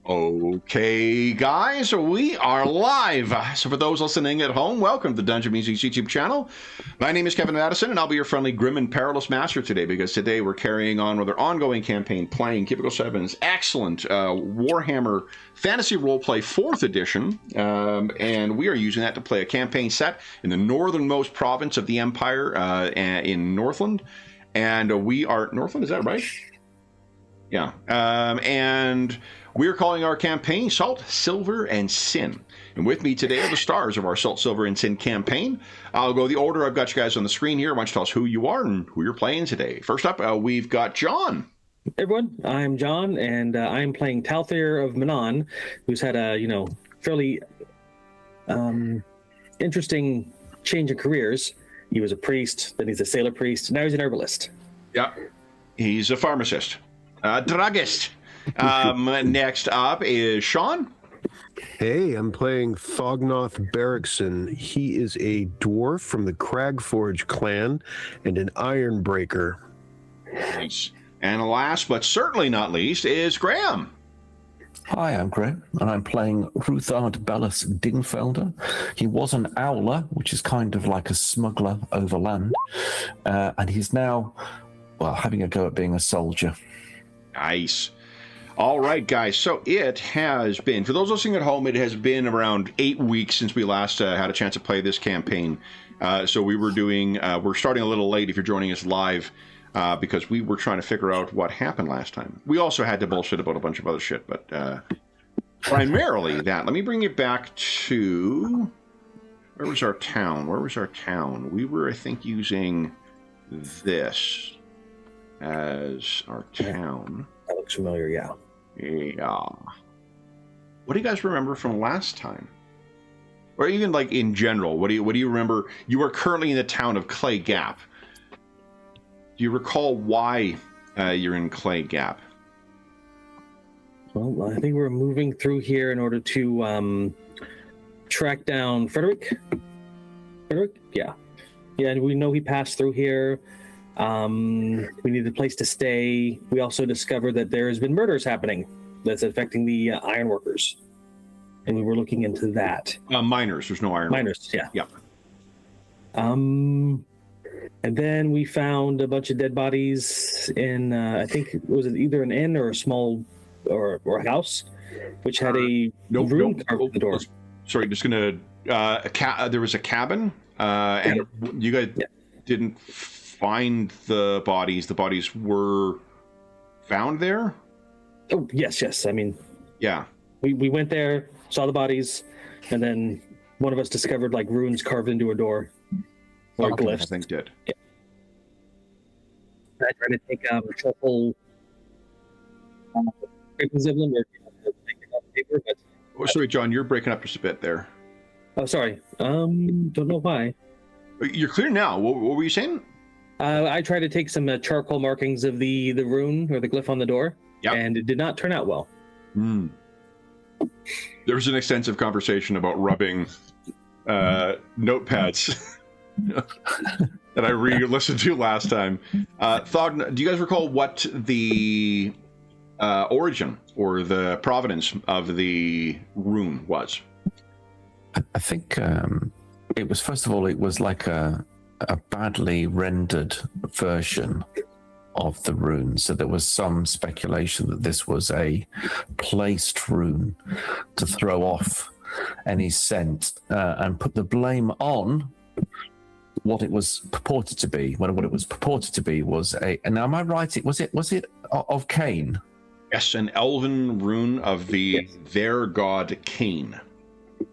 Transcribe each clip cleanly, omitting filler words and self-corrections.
Okay, guys, we are live. So for those listening at home, welcome to the Dungeon Music's YouTube channel. My name is Kevin Madison, and I'll be your friendly, grim, and perilous master today, because today we're carrying on with our ongoing campaign, playing Cubicle 7's excellent Warhammer Fantasy Roleplay 4th edition, and we are using that to play a campaign set in the northernmost province of the Empire in Northland, and we are... Northland, is that right? Yeah, and... we're calling our campaign Salt, Silver, and Sin. And with me today are the stars of our Salt, Silver, and Sin campaign. I'll go the order. I've got you guys on the screen here. Why don't you tell us who you are and who you're playing today? First up, we've got John. Hey everyone, I'm John, and I'm playing Talthair of Manon, who's had a, fairly interesting change of careers. He was a priest, then he's a sailor priest, now he's an herbalist. Yeah, he's a pharmacist. Druggist. Next up is Sean. Hey, I'm playing Thognoth Barrickson. He is a dwarf from the Cragforge clan and an Ironbreaker. Nice. And last but certainly not least is Graham. Hi, I'm Graham, and I'm playing Ruthard Bellis Dingfelder. He was an owler, which is kind of like a smuggler over land, and he's now, well, having a go at being a soldier. Nice. All right, guys, so it has been, for those listening at home, it has been around 8 weeks since we last had a chance to play this campaign. So we were doing, we're starting a little late if you're joining us live, because we were trying to figure out what happened last time. We also had to bullshit about a bunch of other shit, but primarily that. Let me bring it back to, where was our town? We were, I think, using this as our town. That looks familiar, yeah. Yeah. What do you guys remember from last time? Or even like in general, what do you remember? You are currently in the town of Clay Gap. Do you recall why you're in Clay Gap? Well, I think we're moving through here in order to track down Frederick. Yeah. Yeah, we know he passed through here. We need a place to stay. We also discovered that there has been murders happening that's affecting the ironworkers, and we were looking into that. Miners. There's no iron. Miners, yeah. Yep. And then we found a bunch of dead bodies in, I think, was it either an inn or a small, or a house, which had a room carved at the door. Sorry, just gonna. There was a cabin, and you guys didn't find the bodies. The bodies were found there? Oh, yes. I mean, yeah. We went there, saw the bodies, and then one of us discovered like runes carved into a door. Or glyphs. I think did. Yeah. I tried to take triple Ziblin or take it off paper, but sorry, John, you're breaking up just a bit there. Oh, sorry. Don't know why. You're clear now. What were you saying? I tried to take some charcoal markings of the rune or the glyph on the door, and it did not turn out well. There was an extensive conversation about rubbing notepads that I re-listened to last time. Thog, do you guys recall what the origin or the provenance of the rune was? I think it was, first of all, it was like a badly rendered version of the rune. So there was some speculation that this was a placed rune to throw off any scent and put the blame on what it was purported to be. When what it was purported to be was and now am I right? Was it of Cain? Yes, an elven rune of their god Cain,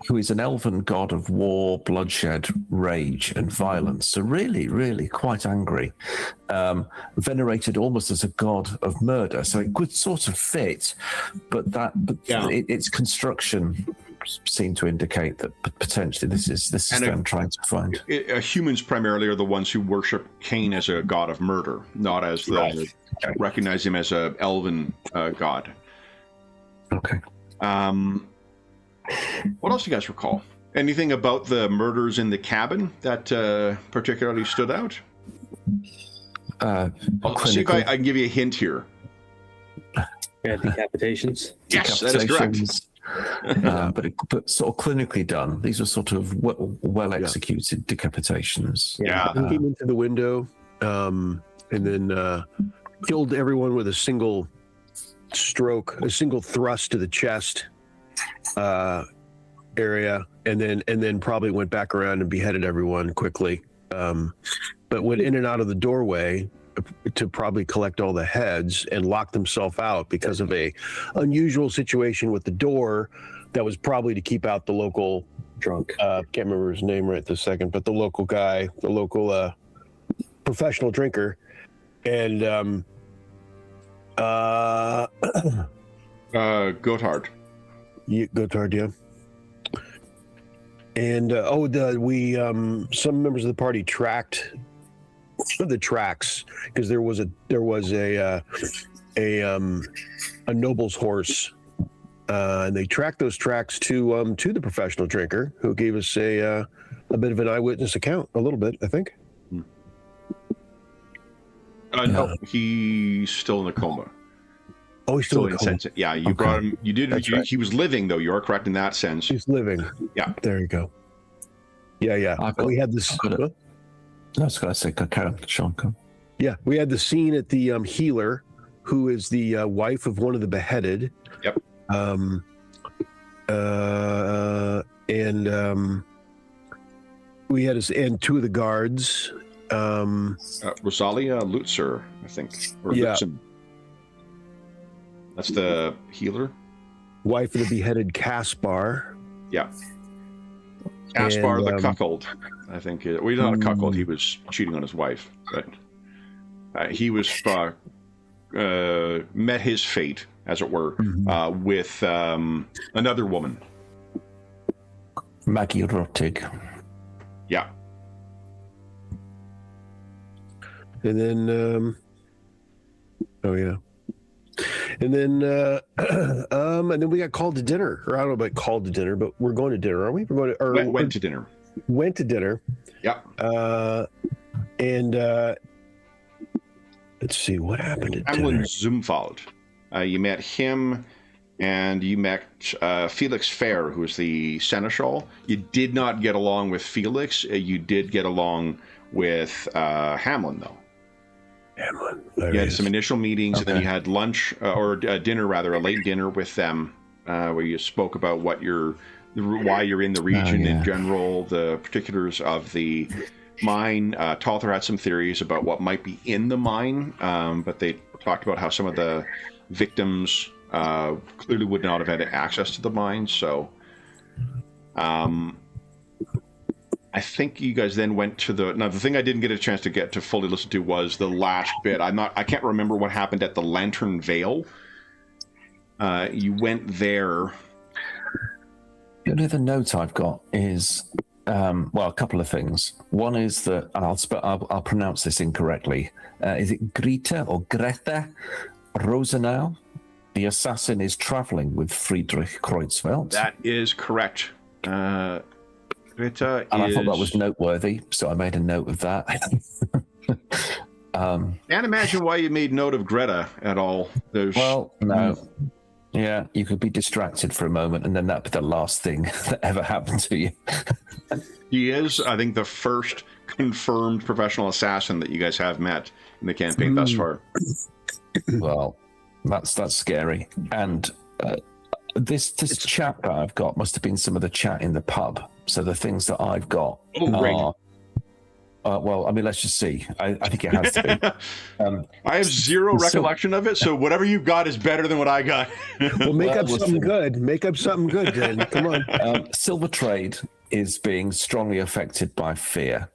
who is an elven god of war, bloodshed, rage, and violence. So really, really quite angry. Venerated almost as a god of murder. So it could sort of fit, but its construction seemed to indicate that potentially this is them trying to find. Humans primarily are the ones who worship Cain as a god of murder, not as recognize him as a elven god. Okay. What else do you guys recall? Anything about the murders in the cabin that particularly stood out? I'll see if I can give you a hint here. Yeah, decapitations. Yes, that is correct. But sort of clinically done. These were sort of well executed decapitations. Yeah. He came into the window, and then killed everyone with a single stroke, a single thrust to the chest area, and then probably went back around and beheaded everyone quickly. But went in and out of the doorway to probably collect all the heads and locked himself out because of a unusual situation with the door that was probably to keep out the local drunk. Can't remember his name right this second, but the local guy, the local professional drinker, and Gotthard. Gotthard, yeah. And some members of the party tracked the tracks because there was a noble's horse, and they tracked those tracks to the professional drinker, who gave us a bit of an eyewitness account, a little bit, I think. No, he's still in a coma. Oh, he's still in a coma. Yeah, you brought him. You did. That's right. He was living, though. You are correct in that sense. He's living. Yeah. There you go. Yeah. We had this. I was going to say, Sean, come. Yeah, we had the scene at the healer, who is the wife of one of the beheaded. Yep. We had and two of the guards. Rosalia Lutzer, I think. Or Lutzen. That's the healer. Wife of the beheaded Caspar. Yeah. Caspar the cuckold, I think. Well, he's not a cuckold. He was cheating on his wife. But he was met his fate, as it were, with another woman. Maggie Rottig. Yeah. And then, and then we got called to dinner. Or I don't know about called to dinner, but we're going to dinner, aren't we? We're going to went to dinner. Went to dinner. Yeah. And let's see what happened at Hamlin dinner. Zumwald. You met him, and you met Felix Fair, who was the seneschal. You did not get along with Felix. You did get along with Hamlin, though. Hamlin. You had some initial meetings, and then you had lunch or dinner, rather, a late dinner with them, where you spoke about why you're in the region in general, the particulars of the mine. Talther had some theories about what might be in the mine, but they talked about how some of the victims clearly would not have had access to the mine. So I think you guys then went to the thing I didn't get a chance to get to fully listen to was the last bit. I can't remember what happened at the Lantern Vale. You went there. The only other note I've got is, a couple of things. One is that I'll pronounce this incorrectly. Is it Greta or Greta Rosenau? The assassin is traveling with Friedrich Kreutzfeldt. That is correct. Greta and I thought that was noteworthy, so I made a note of that. Can't imagine why you made note of Greta at all. Well, no. Yeah, you could be distracted for a moment, and then that'd be the last thing that ever happened to you. He is, I think, the first confirmed professional assassin that you guys have met in the campaign thus far. Well, that's scary. And this chat that I've got must have been some of the chat in the pub. So the things that I've got are... let's just see. I think it has to be. I have zero recollection of it, so whatever you got is better than what I got. Well, make up something good. Make up something good, then. Come on. Silver trade is being strongly affected by fear,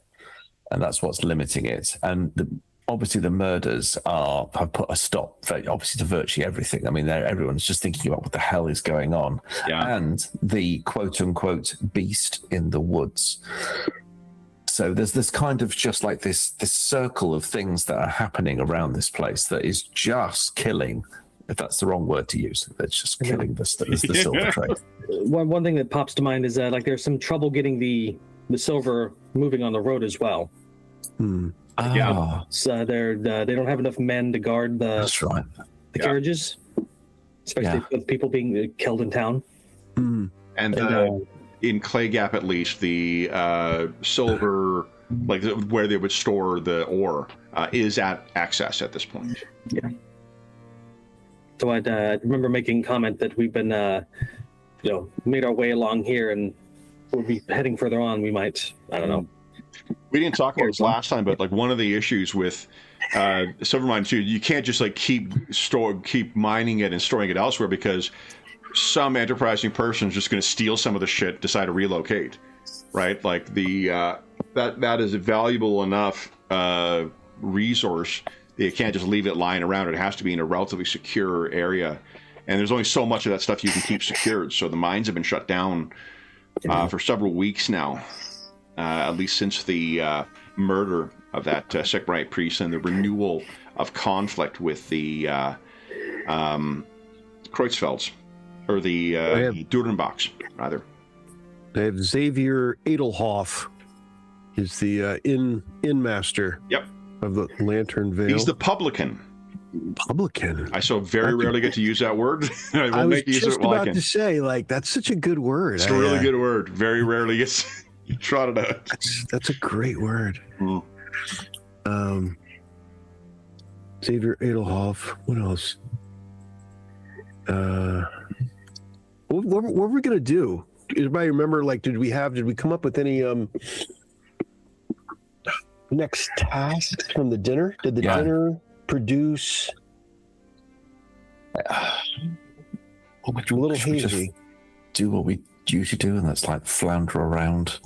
and that's what's limiting it. And obviously the murders have put a stop, obviously, to virtually everything. I mean, everyone's just thinking about what the hell is going on. Yeah. And the quote-unquote beast in the woods. So there's this kind of just like this circle of things that are happening around this place that is just killing, if that's the wrong word to use, it's just killing the silver trade. One thing that pops to mind is that there's some trouble getting the silver moving on the road as well. Yeah. So they don't have enough men to guard the That's right. the carriages. especially with people being killed in town. Mm. And in Clay Gap, at least, the silver, like where they would store the ore, is at access at this point. Yeah. So I remember making comment that we've been, made our way along here, and we'll be heading further on. We might, I don't know. We didn't talk about this last time, but like one of the issues with silver mines too, you can't just like keep mining it and storing it elsewhere, because some enterprising person is just going to steal some of the shit, decide to relocate, right? Like that is a valuable enough resource that you can't just leave it lying around. It has to be in a relatively secure area, and there's only so much of that stuff you can keep secured. So the mines have been shut down for several weeks now, at least since the murder of that Sigmarite priest and the renewal of conflict with the Kreutzfelds, or the Durenbachs, rather. They have Xavier Edelhoff, is the inn master. Yep. Of the Lantern Vale. He's the publican. Publican. I so very rarely get to use that word. I was just about to say, like, that's such a good word. It's a really good word. Very rarely gets trotted out. That's a great word. Mm. Xavier Edelhoff. What else? What were we gonna do? Anybody remember? Like, did we come up with any next tasks from the dinner? Did the dinner produce? A little hazy. Do what we usually do, and that's like flounder around.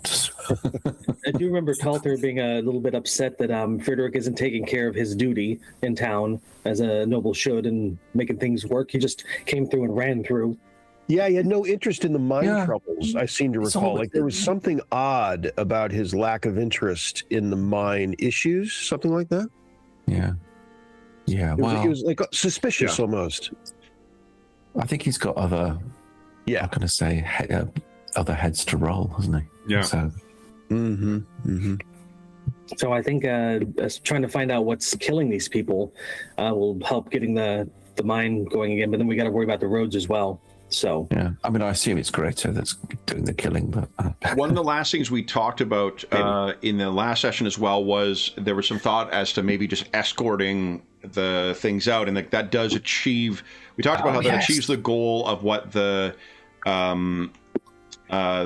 I do remember Talter being a little bit upset that Frederick isn't taking care of his duty in town as a noble should and making things work. He just came through and ran through. Yeah, he had no interest in the mine troubles, I seem to recall. Like, there was something odd about his lack of interest in the mine issues, something like that. Yeah. Yeah, it was like suspicious almost. I think he's got other, I'm going to say, other heads to roll, hasn't he? Yeah. So, So I think trying to find out what's killing these people will help getting the mine going again, but then we got to worry about the roads as well. So yeah, I mean, I assume it's Greta that's doing the killing, but one of the last things we talked about in the last session as well was there was some thought as to maybe just escorting the things out, and that does achieve. We talked about how that achieves the goal of what the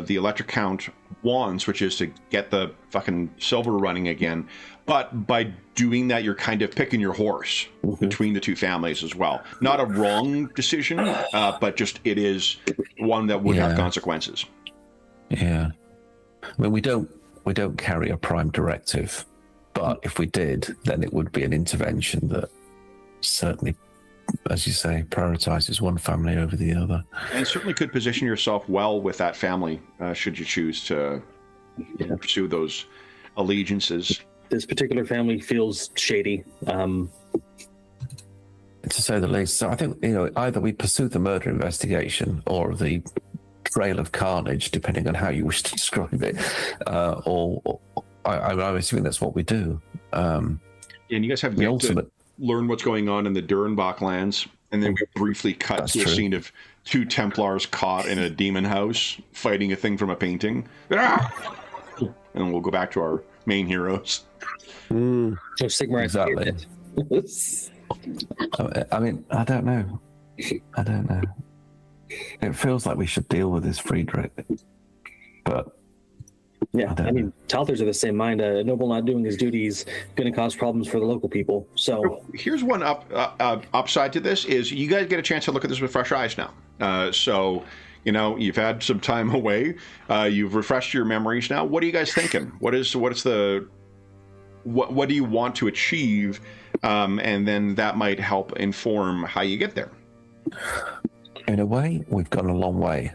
electric count wants, which is to get the fucking silver running again. But by doing that, you're kind of picking your horse between the two families as well. Not a wrong decision, but just it is one that would have consequences. Yeah, I mean, we don't carry a prime directive, but if we did, then it would be an intervention that certainly, as you say, prioritizes one family over the other. And certainly could position yourself well with that family, should you choose to pursue those allegiances. This particular family feels shady. To say the least. So I think, either we pursue the murder investigation or the trail of carnage, depending on how you wish to describe it, or I'm assuming that's what we do. And you guys have to learn what's going on in the Durenbach lands, and then we briefly cut to a scene of two Templars caught in a demon house fighting a thing from a painting. And we'll go back to our main heroes. So Sigmar, exactly. I mean, I don't know. It feels like we should deal with this Friedrich, but I mean, Talters are the same mind. A noble not doing his duty is going to cause problems for the local people. So here's one upside to this: is you guys get a chance to look at this with fresh eyes now. So you've had some time away. You've refreshed your memories now. What are you guys thinking? What do you want to achieve? And then that might help inform how you get there. In a way, we've gone a long way,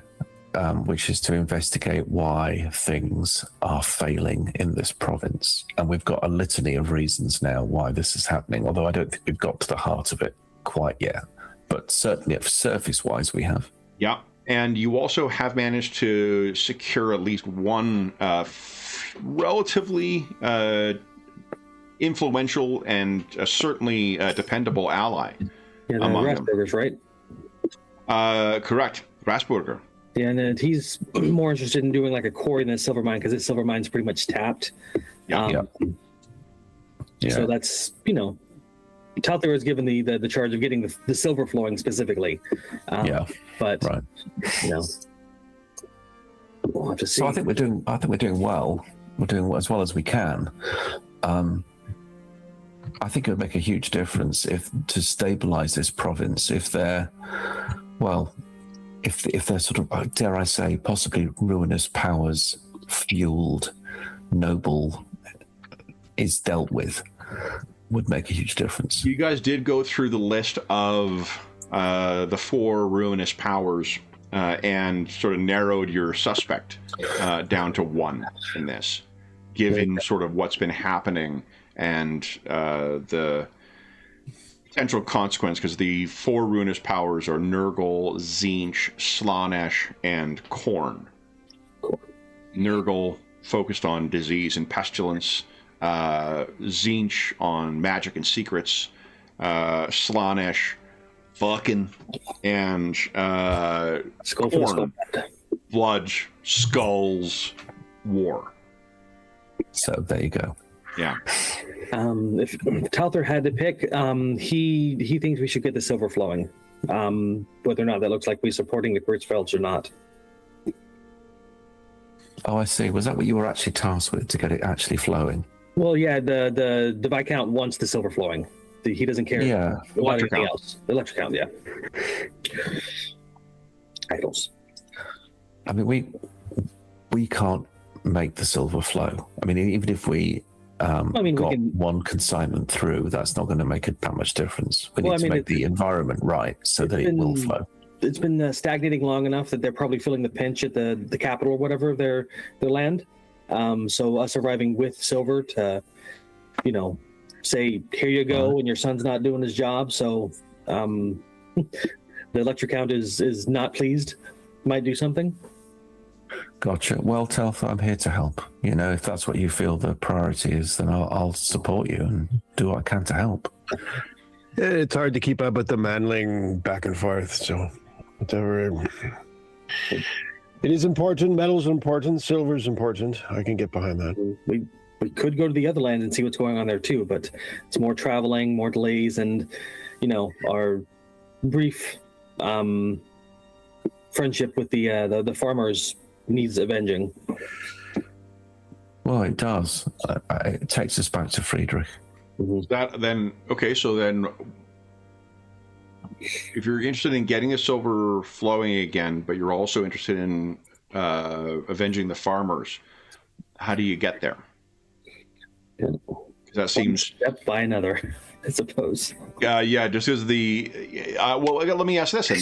which is to investigate why things are failing in this province. And we've got a litany of reasons now why this is happening, although I don't think we've got to the heart of it quite yet. But certainly, surface-wise, we have. Yeah. And you also have managed to secure at least one relatively influential and certainly dependable ally. Yeah, the Rasburgers, right? Correct. Rasburger. Yeah, and then he's more interested in doing like a quarry than a silver mine because his silver mine's pretty much tapped. Yeah. So that's, Talther was given the charge of getting the silver flowing specifically. But right. We'll have to see. So I think we're doing well. We're doing as well as we can. I think it would make a huge difference to stabilize this province if they're sort of, dare I say, possibly ruinous powers fueled noble is dealt with, would make a huge difference. You guys did go through the list of the 4 ruinous powers and sort of narrowed your suspect down to 1 in this, given sort of what's been happening and the potential consequence, because the 4 ruinous powers are Nurgle, Tzeentch, Slaanesh, and Khorne. Nurgle focused on disease and pestilence, Tzeentch on magic and secrets, Slaanesh fucking, and Khorne blood, skulls, war. So there you go. Yeah. If Talther had to pick, he thinks we should get the silver flowing. Whether or not that looks like we're supporting the Kurzfelds or not. Oh, I see. Was that what you were actually tasked with, to get it actually flowing? Well, yeah, the Viscount wants the silver flowing. He doesn't care about anything else. The Electrocount, yeah. Idols. I mean, we can't make the silver flow. I mean, even if we got one consignment through, that's not going to make that much difference. We need to make the environment right so that it will flow. It's been stagnating long enough that they're probably feeling the pinch at the capital or whatever, their land. So us arriving with silver to, say, here you go, and your son's not doing his job. So the Electrocount is not pleased. Might do something. Gotcha. Well, Telfer, I'm here to help. If that's what you feel the priority is, then I'll support you and do what I can to help. It's hard to keep up with the manling back and forth, so whatever. It is important. Metal's important. Silver's important. I can get behind that. We could go to the other lands and see what's going on there too, but it's more traveling, more delays, and our brief friendship with the farmers needs avenging. Well, it does. It takes us back to Friedrich. That then, okay, so then if you're interested in getting the silver flowing again, but you're also interested in avenging the farmers, how do you get there? Because that seems... Step by another, I suppose. Yeah, just as well, let me ask this then.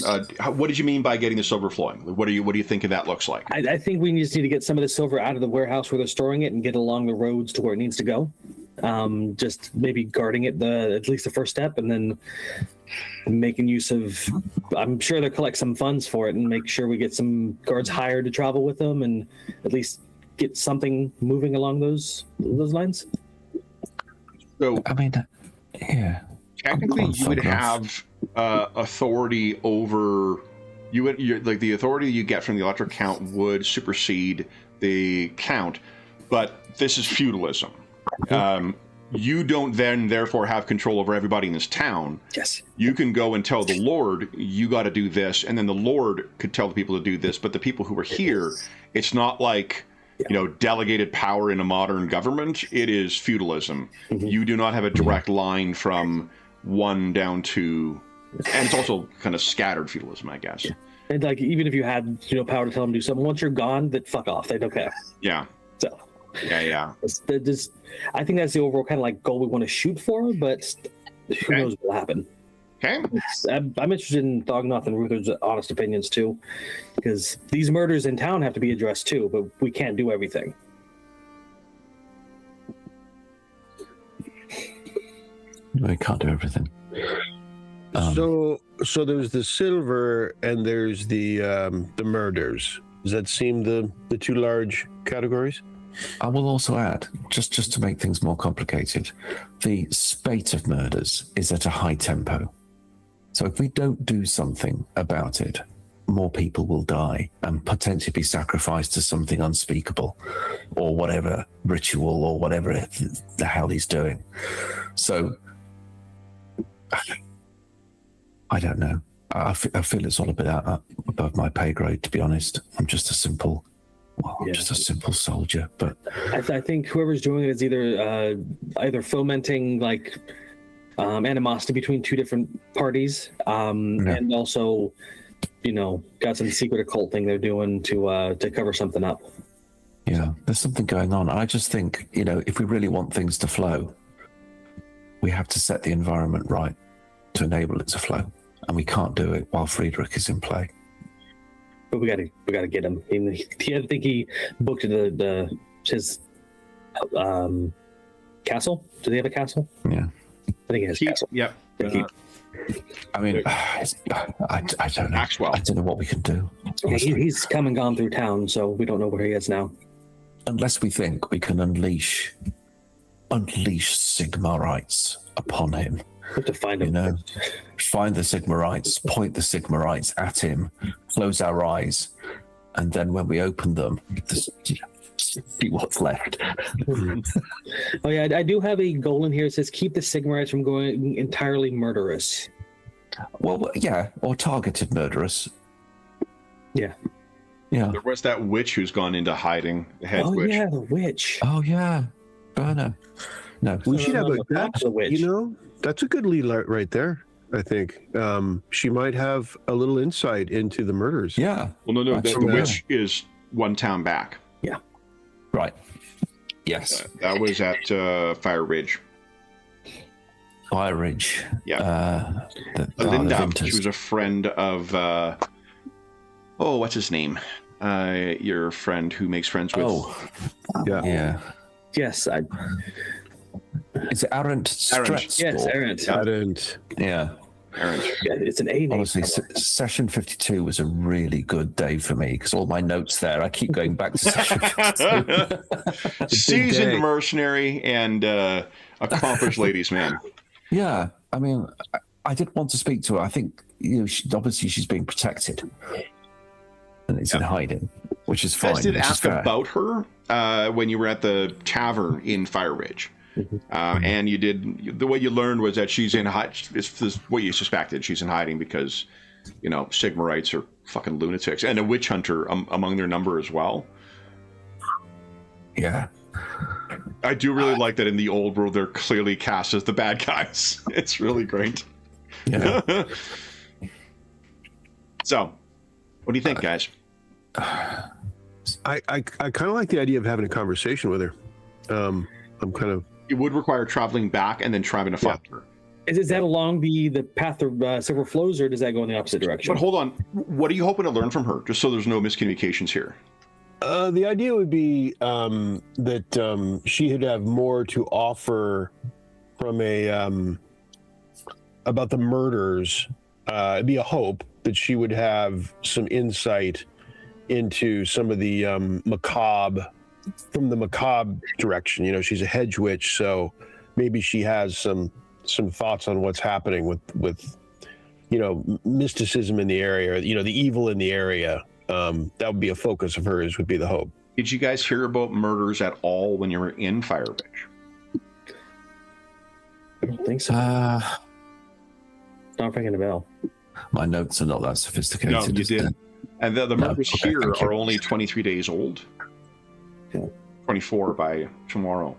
What did you mean by getting the silver flowing? What do you think that looks like? I think we just need to get some of the silver out of the warehouse where they're storing it and get along the roads to where it needs to go. Just maybe guarding it at least the first step, and then making use of, I'm sure they'll collect some funds for it and make sure we get some guards hired to travel with them and at least get something moving along those lines. So, I mean, yeah. Technically, you would have authority over. Like the authority you get from the Electrocount would supersede the count, but this is feudalism. You don't then therefore have control over everybody in this town. Yes. You can go and tell the Lord, you got to do this, and then the Lord could tell the people to do this, but the people who are here, it's not like, delegated power in a modern government. It is feudalism. Mm-hmm. You do not have a direct line from one down to, and it's also kind of scattered feudalism, I guess. And like, even if you had, power to tell them to do something, once you're gone, that fuck off. They don't care. Yeah. So. Yeah. I think that's the overall kind of like goal we want to shoot for, but who knows what will happen. Okay. I'm interested in Thognoth and Ruther's honest opinions too, because these murders in town have to be addressed too, but we can't do everything. We can't do everything. So there's the silver and there's the murders. Does that seem the two large categories? I will also add, just to make things more complicated, the spate of murders is at a high tempo. So if we don't do something about it, more people will die and potentially be sacrificed to something unspeakable or whatever ritual or whatever the hell he's doing. So I don't know. I feel it's all a bit above my pay grade, to be honest. I'm just a simple soldier. But I think whoever's doing it is either fomenting like animosity between two different parties, and also, got some secret occult thing they're doing to cover something up. Yeah, there's something going on. I just think, if we really want things to flow, we have to set the environment right to enable it to flow, and we can't do it while Friedrich is in play. But we gotta get him. I think he booked his castle. Do they have a castle? Yeah, I think he has a castle. Yep. I mean, I don't know. Maxwell. I don't know what we can do. Yeah, he's come and gone through town, so we don't know where he is now. Unless we think we can unleash Sigmarites upon him. We have to find him. Find the Sigmarites, point the Sigmarites at him, close our eyes, and then when we open them, see what's left. Oh yeah, I do have a goal in here. It says keep the Sigmarites from going entirely murderous. Well, yeah, or targeted murderous. Yeah. Yeah. There was that witch who's gone into hiding. The head witch. Yeah, the witch. Oh yeah, Burner. No, We should have the witch. That's a good lead right there. I think she might have a little insight into the murders. yeah. Well, no. The witch is one town back. Yeah. Right. Yes. That was at Fire Ridge. Fire Ridge. Yeah. Linda. She was a friend of. What's his name? Your friend who makes friends with. Yeah. Yes, Is it Arendt Stretz? Yes, Arendt. Arendt. Yeah. Arendt. Yeah, it's an A name. Honestly, session 52 was a really good day for me because all my notes there, I keep going back to session 52. Seasoned mercenary and accomplished ladies man. Yeah, I mean, I did want to speak to her. I think, obviously she's being protected and it's in hiding, which is fine. I did ask about her when you were at the tavern in Fire Ridge. And you did, the way you learned was that she's in hiding. It's what you suspected. She's in hiding because, Sigmarites are fucking lunatics, and a witch hunter among their number as well. Yeah. I do really like that in the old world they're clearly cast as the bad guys. It's really great. Yeah. So, what do you think, guys? I kind of like the idea of having a conversation with her. I'm kind of. It would require traveling back and then trying to find her. Is that along the path of several flows, or does that go in the opposite direction? But hold on, what are you hoping to learn from her? Just so there's no miscommunications here. The idea would be that she would have more to offer from about the murders. It'd be a hope that she would have some insight into some of the macabre, from the macabre direction. She's a hedge witch, so maybe she has some thoughts on what's happening with mysticism in the area, the evil in the area. That would be a focus of hers, would be the hope. Did you guys hear about murders at all when you were in Fire Ridge? I don't think so. Not ringing a bell. My notes are not that sophisticated. No, you did. And the murders okay, here thank you. are only 23 days old. Yeah. 24 by tomorrow.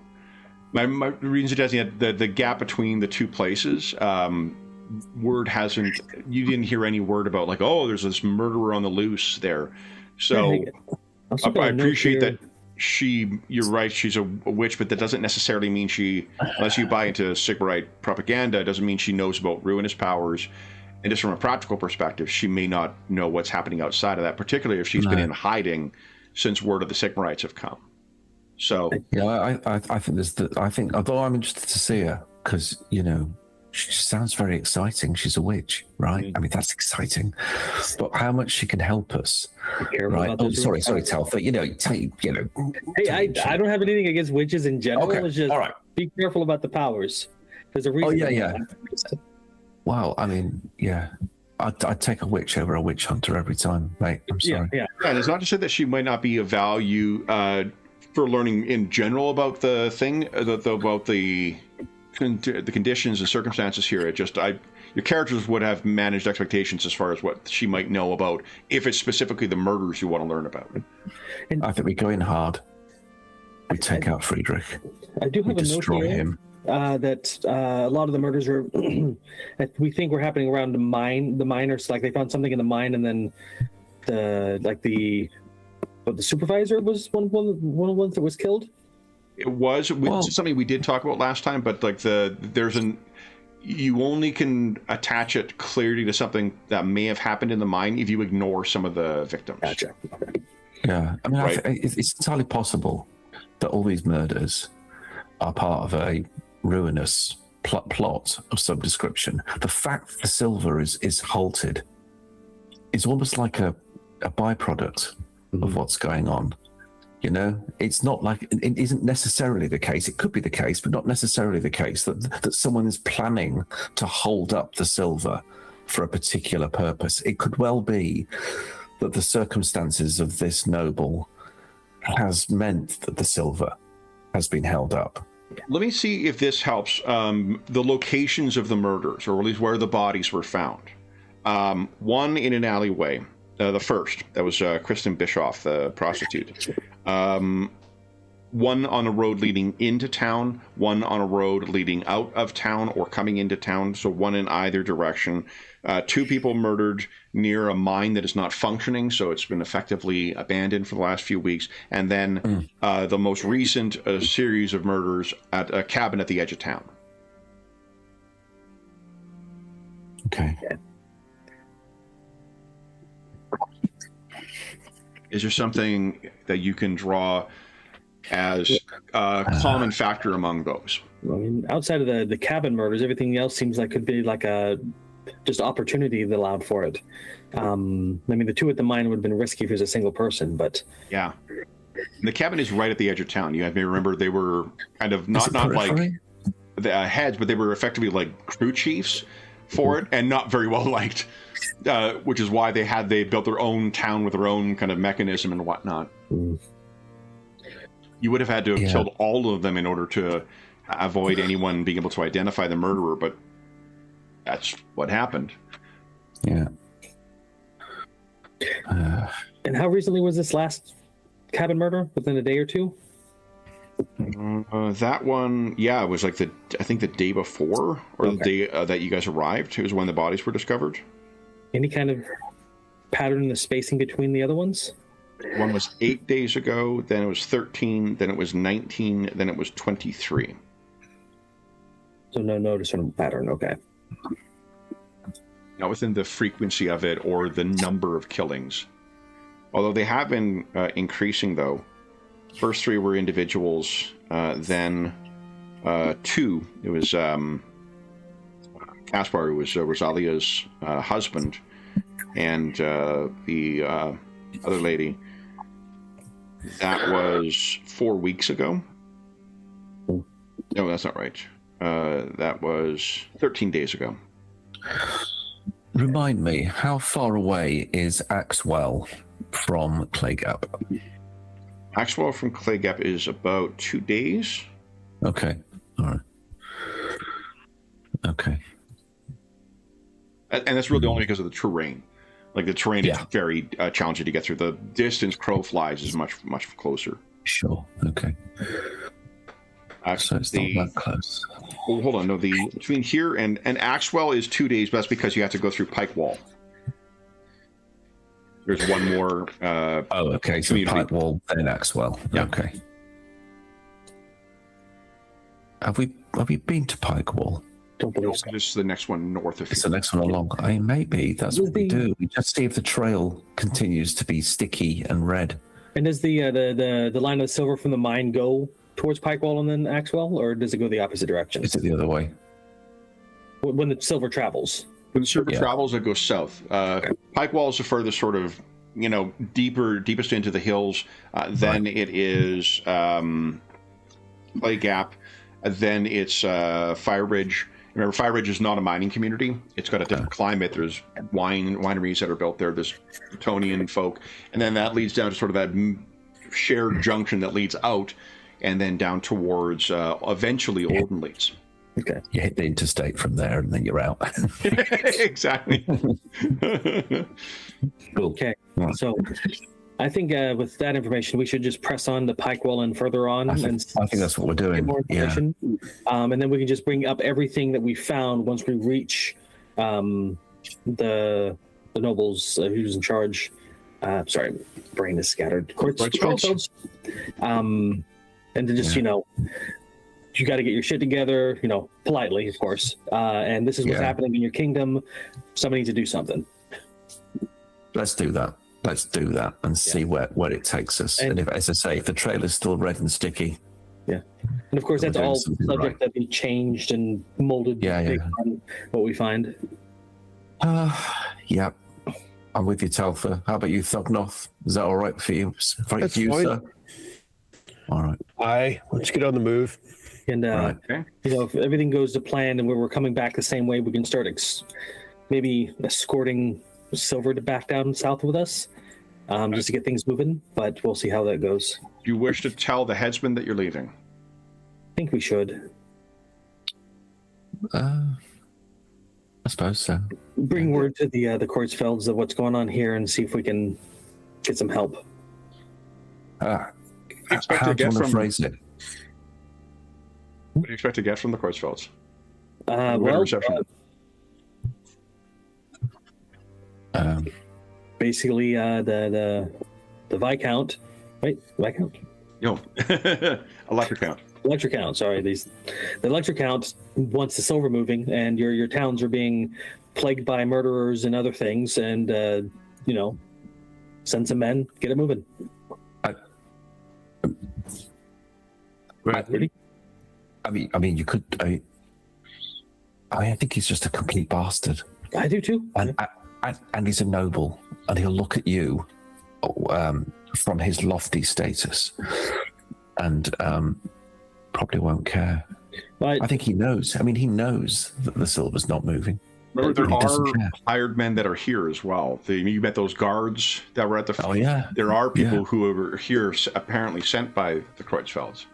My reason suggesting that the gap between the two places, word hasn't. You didn't hear any word about there's this murderer on the loose there. So I appreciate that you're right. She's a witch, but that doesn't necessarily mean unless you buy into Sigmarite propaganda, it doesn't mean she knows about ruinous powers. And just from a practical perspective, she may not know what's happening outside of that, particularly if she's been in hiding since word of the Sigmarites have come. So yeah, I think although I'm interested to see her because she sounds very exciting. She's a witch, right? I mean, that's exciting. But how much she can help us, right? Oh, sorry, Telfa. Hey, I don't have anything against witches in general. Okay, It's just all right. Be careful about the powers. There's a reason. Oh yeah. Wow, I mean, yeah. I'd take a witch over a witch hunter every time, mate. I'm sorry. Yeah. And it's not to say that she might not be of value for learning in general about the thing, about the conditions and circumstances here. Your characters would have managed expectations as far as what she might know about, if it's specifically the murders you want to learn about. I think we go in hard. We take out Friedrich. I do have a note destroy here him. That a lot of the murders are we think were happening around the mine. The miners, like they found something in the mine, and then the supervisor was one of the ones that was killed. It was this is something we did talk about last time, but like you only can attach it clearly to something that may have happened in the mine if you ignore some of the victims. Gotcha. Okay. Yeah, I mean, Right. it's entirely possible that all these murders are part of a ruinous plot of some description. The fact the silver is halted is almost like a byproduct of what's going on. You know, it's not like it isn't necessarily the case. It could be the case, but not necessarily the case that someone is planning to hold up the silver for a particular purpose. It could well be that the circumstances of this noble has meant that the silver has been held up. Let me see if this helps. The locations of the murders, or at least where the bodies were found. One in an alleyway. The first, that was Kristen Bischoff, the prostitute. One on a road leading into town, one on a road leading out of town or coming into town, so one in either direction. 2 people murdered near a mine that is not functioning, so it's been effectively abandoned for the last few weeks. And then the most recent series of murders at a cabin at the edge of town. Okay. Is there something that you can draw as a common factor among those? I mean, outside of the cabin murders, everything else seems like could be like a just opportunity that allowed for it. I mean, the 2 at the mine would have been risky if it was a single person, but Yeah. The cabin is right at the edge of town. You have to remember they were kind of not like the heads, but they were effectively like crew chiefs for it, and not very well liked. Which is why they built their own town with their own kind of mechanism and whatnot. You would have had to have killed all of them in order to avoid anyone being able to identify the murderer, but that's what happened. Yeah. And how recently was this last cabin murder? Within a day or 2? That one, it was like I think the day before, or the day that you guys arrived. It was when the bodies were discovered. Any kind of pattern in the spacing between the other ones? One was 8 days ago, then it was 13, then it was 19, then it was 23. So no discernible pattern, okay. Not within the frequency of it or the number of killings. Although they have been increasing, though. First 3 were individuals, then 2. It was Caspar, who was Rosalia's husband, and the other lady. That was 4 weeks ago. No, that's not right. That was 13 days ago. Remind me, how far away is Axwell from Clay Gap? Axwell from Clay Gap is about 2 days. Okay. All right. Okay. And that's really only because of the terrain. Like, the terrain is very challenging to get through. The distance crow flies is much closer. Sure. Okay. So it's not that close. Well, hold on. No, between here and Axwell is 2 days, but that's because you have to go through Pike Wall. There's one more. Okay. So Pike Wall, then Axwell. Yeah. Okay. Have we been to Pike Wall? Don't believe so. This is the next one north of. It's the next one along. I mean, maybe that's what we do. We just see if the trail continues to be sticky and red. And does the line of silver from the mine go towards Pikewall and then Axwell, or does it go the opposite direction? Is it the other way? When the silver travels. When the silver travels, it goes south. Pikewall is the furthest sort of, deepest into the hills. Then it is Clay Gap. Then it's Fire Ridge. Remember, Fire Ridge is not a mining community. It's got a different climate. There's wineries that are built there. There's Bretonian folk. And then that leads down to sort of that shared junction that leads out and then down towards eventually Olden leads. Okay. You hit the interstate from there and then you're out. Exactly. Cool. Okay. So I think with that information, we should just press on to Pikewell and further on. I think that's what we're doing. More information. Yeah. And then we can just bring up everything that we found once we reach the nobles who's in charge. Sorry, brain is scattered. Courtfelds. And to just, you got to get your shit together, politely, of course. And this is what's happening in your kingdom. Somebody needs to do something. Let's do that. And see where it takes us. And if, as I say, if the trail is still red and sticky. Yeah. And of course, that's all subject that be changed and molded based on what we find. Yeah. I'm with you, Telfer. How about you, Thugnoth? Is that all right for you? That's fine. Sir? All right. Let's get on the move. And if everything goes to plan and we're coming back the same way, we can start maybe escorting Silver to back down south with us, just to get things moving. But we'll see how that goes. Do you wish to tell the headsman that you're leaving? I think we should. I suppose so. Bring word to the Courtsfelds of what's going on here and see if we can get some help. How do you want to phrase it? What do you expect to get from the Courtsfelds? Basically, the Viscount. Wait, Viscount? No, Electrocount. Electrocount. Sorry, the Electrocount wants the silver moving, and your towns are being plagued by murderers and other things, and send some men, get it moving. I mean, you could. I think he's just a complete bastard. I do too. And he's a noble, and he'll look at you from his lofty status, and probably won't care. I think he knows. I mean, he knows that the silver's not moving. Remember, there are hired men that are here as well. You met those guards that were at the. Oh yeah. There are people who are here, apparently sent by the Creutzfelds.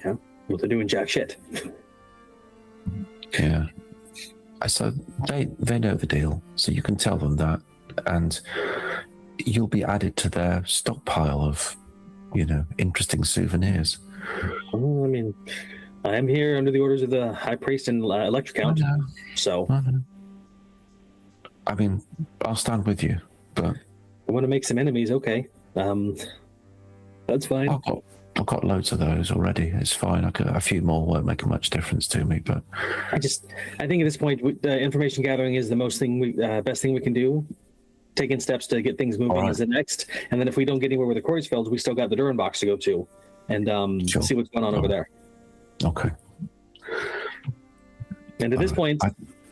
Yeah. Well, they're doing jack shit. Yeah. So they know the deal, so you can tell them that, and you'll be added to their stockpile of, interesting souvenirs. Well, I mean, I am here under the orders of the High Priest and Electrocount, so. I mean, I'll stand with you, but I want to make some enemies. Okay, that's fine. I've got loads of those already. It's fine. A few more won't make much difference to me, but I think at this point, the information gathering is the best thing we can do. Taking steps to get things moving is the next, and then if we don't get anywhere with the Courtsfelds, we still got the Durin box to go to, and see what's going on over there. Okay. And at this point,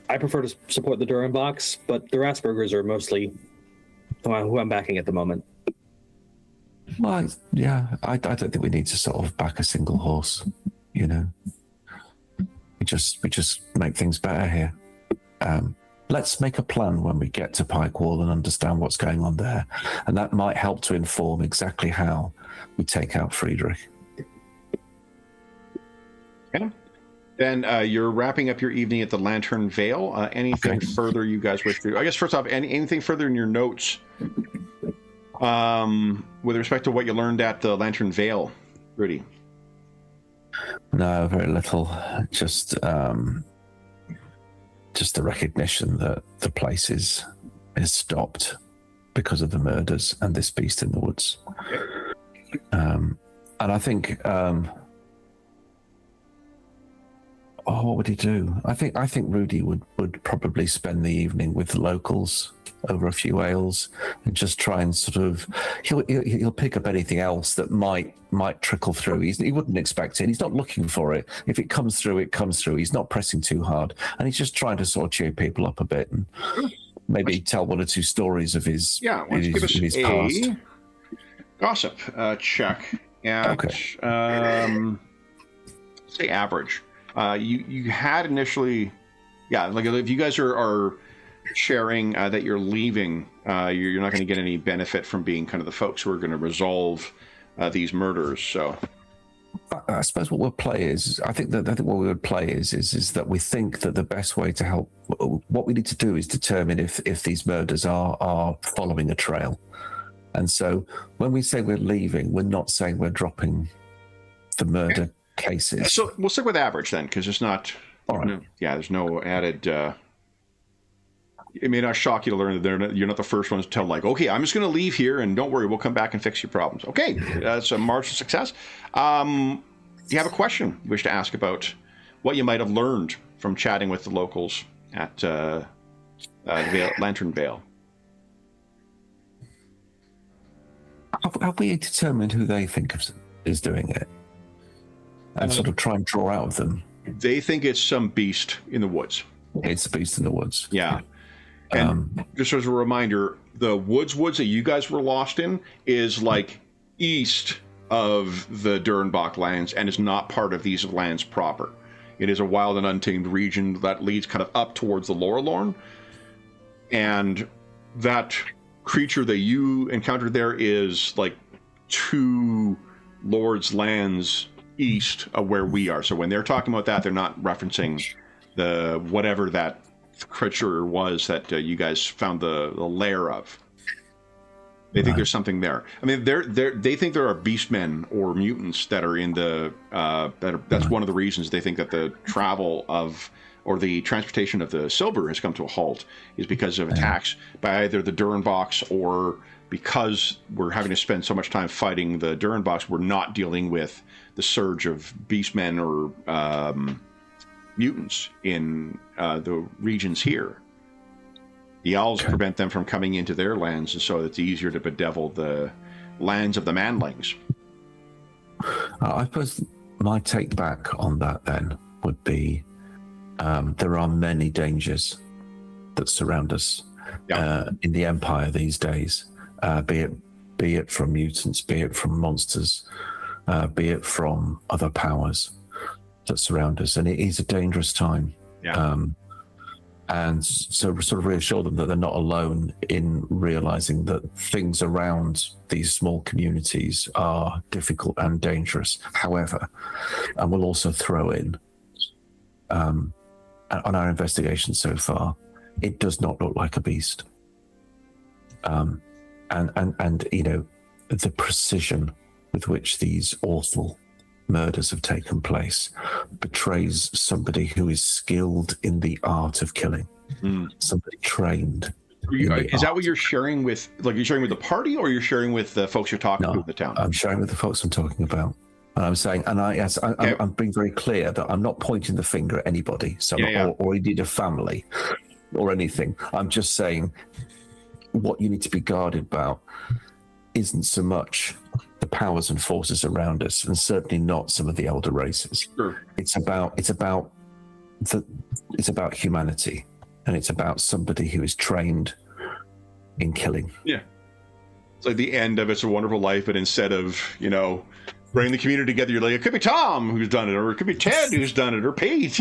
I prefer to support the Durin box, but the Rasburgers are mostly who I'm backing at the moment. Well, I don't think we need to sort of back a single horse. We just make things better here. Let's make a plan when we get to Pikewall and understand what's going on there, and that might help to inform exactly how we take out Friedrich. Yeah. Then you're wrapping up your evening at the Lantern Vale. Anything further you guys wish to? I guess first off, anything further in your notes? With respect to what you learned at the Lantern Vale, Rudy? No, very little. Just the recognition that the place is stopped because of the murders and this beast in the woods. And I think, what would he do? I think Rudy would probably spend the evening with the locals over a few ales and just try and sort of he'll pick up anything else that might trickle through. He wouldn't expect it. He's not looking for it. If it comes through, it comes through. He's not pressing too hard, and he's just trying to sort of cheer people up a bit and maybe tell one or two stories of his past. Gossip check. Say average. You had initially, yeah, like if you guys are sharing that you're leaving, you're not going to get any benefit from being kind of the folks who are going to resolve these murders. So I suppose what we'll play is, I think what we would play is that we think that the best way to help, what we need to do is determine if these murders are following a trail. And so when we say we're leaving, we're not saying we're dropping the murder cases. So we'll stick with average then, because it's not. All right. There's no added. It may not shock you to learn that you're not the first ones to tell, like, okay, I'm just going to leave here, and don't worry, we'll come back and fix your problems. Okay, that's a margin of success. You have a question you wish to ask about what you might have learned from chatting with the locals at Lantern Vale. Have we determined who they think is doing it? And sort of try and draw out of them. They think it's some beast in the woods. It's a beast in the woods. Yeah. And just as a reminder, the woods that you guys were lost in is like east of the Durnbach lands and is not part of these lands proper. It is a wild and untamed region that leads kind of up towards the Lorelorn. And that creature that you encountered there is like 2 lords' lands east of where we are. So when they're talking about that, they're not referencing the whatever that creature was that you guys found the lair of. They think there's something there. I mean, they think there are beastmen or mutants that are in the that's one of the reasons they think that the travel of or the transportation of the silver has come to a halt is because of attacks by either the Durnbachs, or because we're having to spend so much time fighting the Durnbachs, we're not dealing with the surge of beastmen or mutants in the regions here. The owls prevent them from coming into their lands, and so it's easier to bedevil the lands of the manlings. I suppose my take back on that then would be there are many dangers that surround us in the Empire these days, be it from mutants, be it from monsters, be it from other powers that surround us, and it is a dangerous time. And so sort of reassure them that they're not alone in realizing that things around these small communities are difficult and dangerous. However, and we'll also throw in, on our investigation so far, it does not look like a beast. And you know, the precision with which these awful murders have taken place betrays somebody who is skilled in the art of killing, somebody trained. Is that what you're sharing with, like, you're sharing with the party, or you're sharing with the folks you're talking to in the town? I'm sharing with the folks I'm talking about. And I'm saying, and I'm being very clear that I'm not pointing the finger at anybody, or indeed a family or anything. I'm just saying what you need to be guarded about isn't so much the powers and forces around us, and certainly not some of the elder races. Sure. It's about humanity, and it's about somebody who is trained in killing. Yeah. It's like the end of It's a Wonderful Life, but instead of, bringing the community together, you're like, it could be Tom who's done it, or it could be Ted who's done it, or Pete.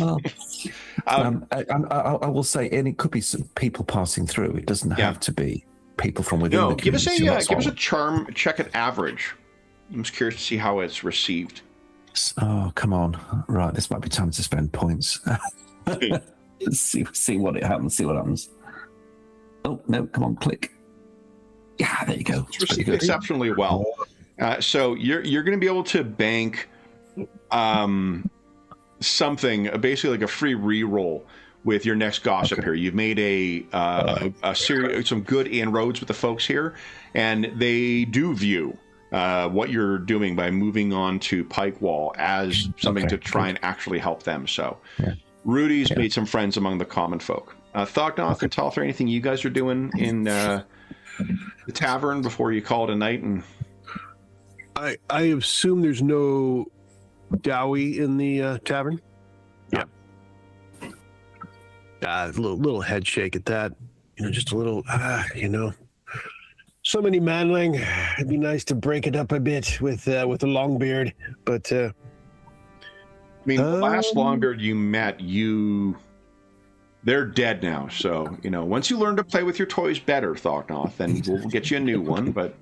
I will say, and it could be some people passing through. It doesn't have to be people from within the community. Give us a charm check at average. I'm just curious to see how it's received. Oh, come on. Right, this might be time to spend points. see what happens. Oh, no, come on, click. Yeah, there you go. It's received exceptionally well. So you're going to be able to bank something, basically like a free reroll with your next gossip here. You've made a series, some good inroads with the folks here, and they do view what you're doing by moving on to Pike Wall as something to try and actually help them. So Rudy's made some friends among the common folk. Thognoth and Talther, anything you guys are doing in the tavern before you call it a night? And I assume there's no Dowie in the tavern. Yeah. A little head shake at that. Just a little. So many manling. It'd be nice to break it up a bit with a long beard, but I mean, the last Longbeard you met, they're dead now. So, once you learn to play with your toys better, Thognoth, then we'll get you a new one. But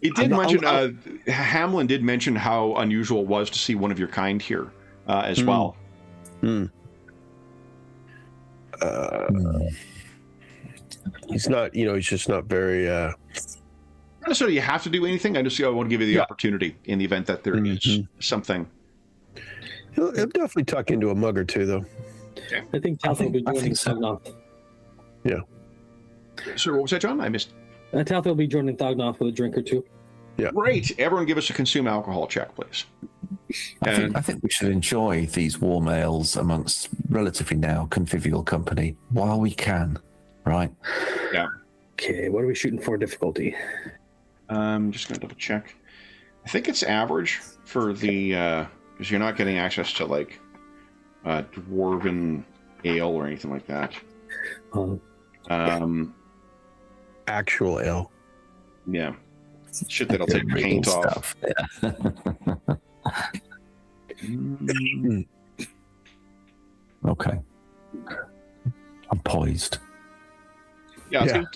he did mention, Hamlin did mention how unusual it was to see one of your kind here as well. He's not, he's just not very... Not necessarily you have to do anything. I want to give you the opportunity in the event that there is something. He'll definitely tuck into a mug or two, though. Yeah. I think Talthel will be joining Thognoth. Yeah. So what was that, John? I missed. Talthel will be joining Thognoth with a drink or two. Yeah. Great. Everyone give us a consume alcohol check, please. I think we should enjoy these warm ales amongst relatively now convivial company while we can, right? Yeah. Okay, what are we shooting for difficulty? I'm just going to double check. I think it's average for the... because you're not getting access to, like, dwarven ale or anything like that. Actual ale. Yeah. Shit that'll take paint off. Yeah. Okay. I'm poised. Yeah, I think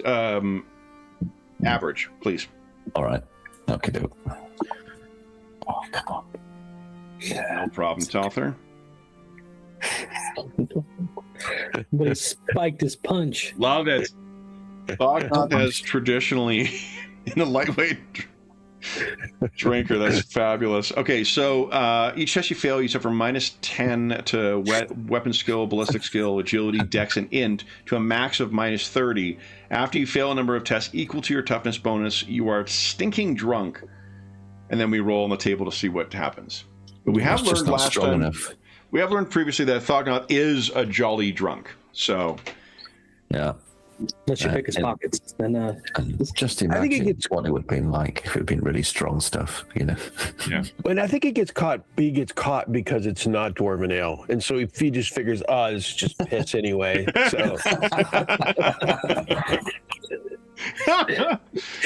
average, please. All right. Okay, do it. Oh, come on. Yeah. No problem, Talther. But he spiked his punch. Love it. Thognoth has traditionally in a lightweight drinker. That's fabulous. Okay, so each test you fail, you suffer -10 to weapon skill, ballistic skill, agility, dex, and int to a max of -30. After you fail a number of tests equal to your toughness bonus, you are stinking drunk. And then we roll on the table to see what happens. But we have learned last time. We have learned previously that Thognoth is a jolly drunk. So, yeah. Let's you pick his pockets. Then, just imagine what it would have been like if it had been really strong stuff, Yeah. And I think he gets caught because it's not dwarven ale, and so he just figures, it's just piss anyway. So,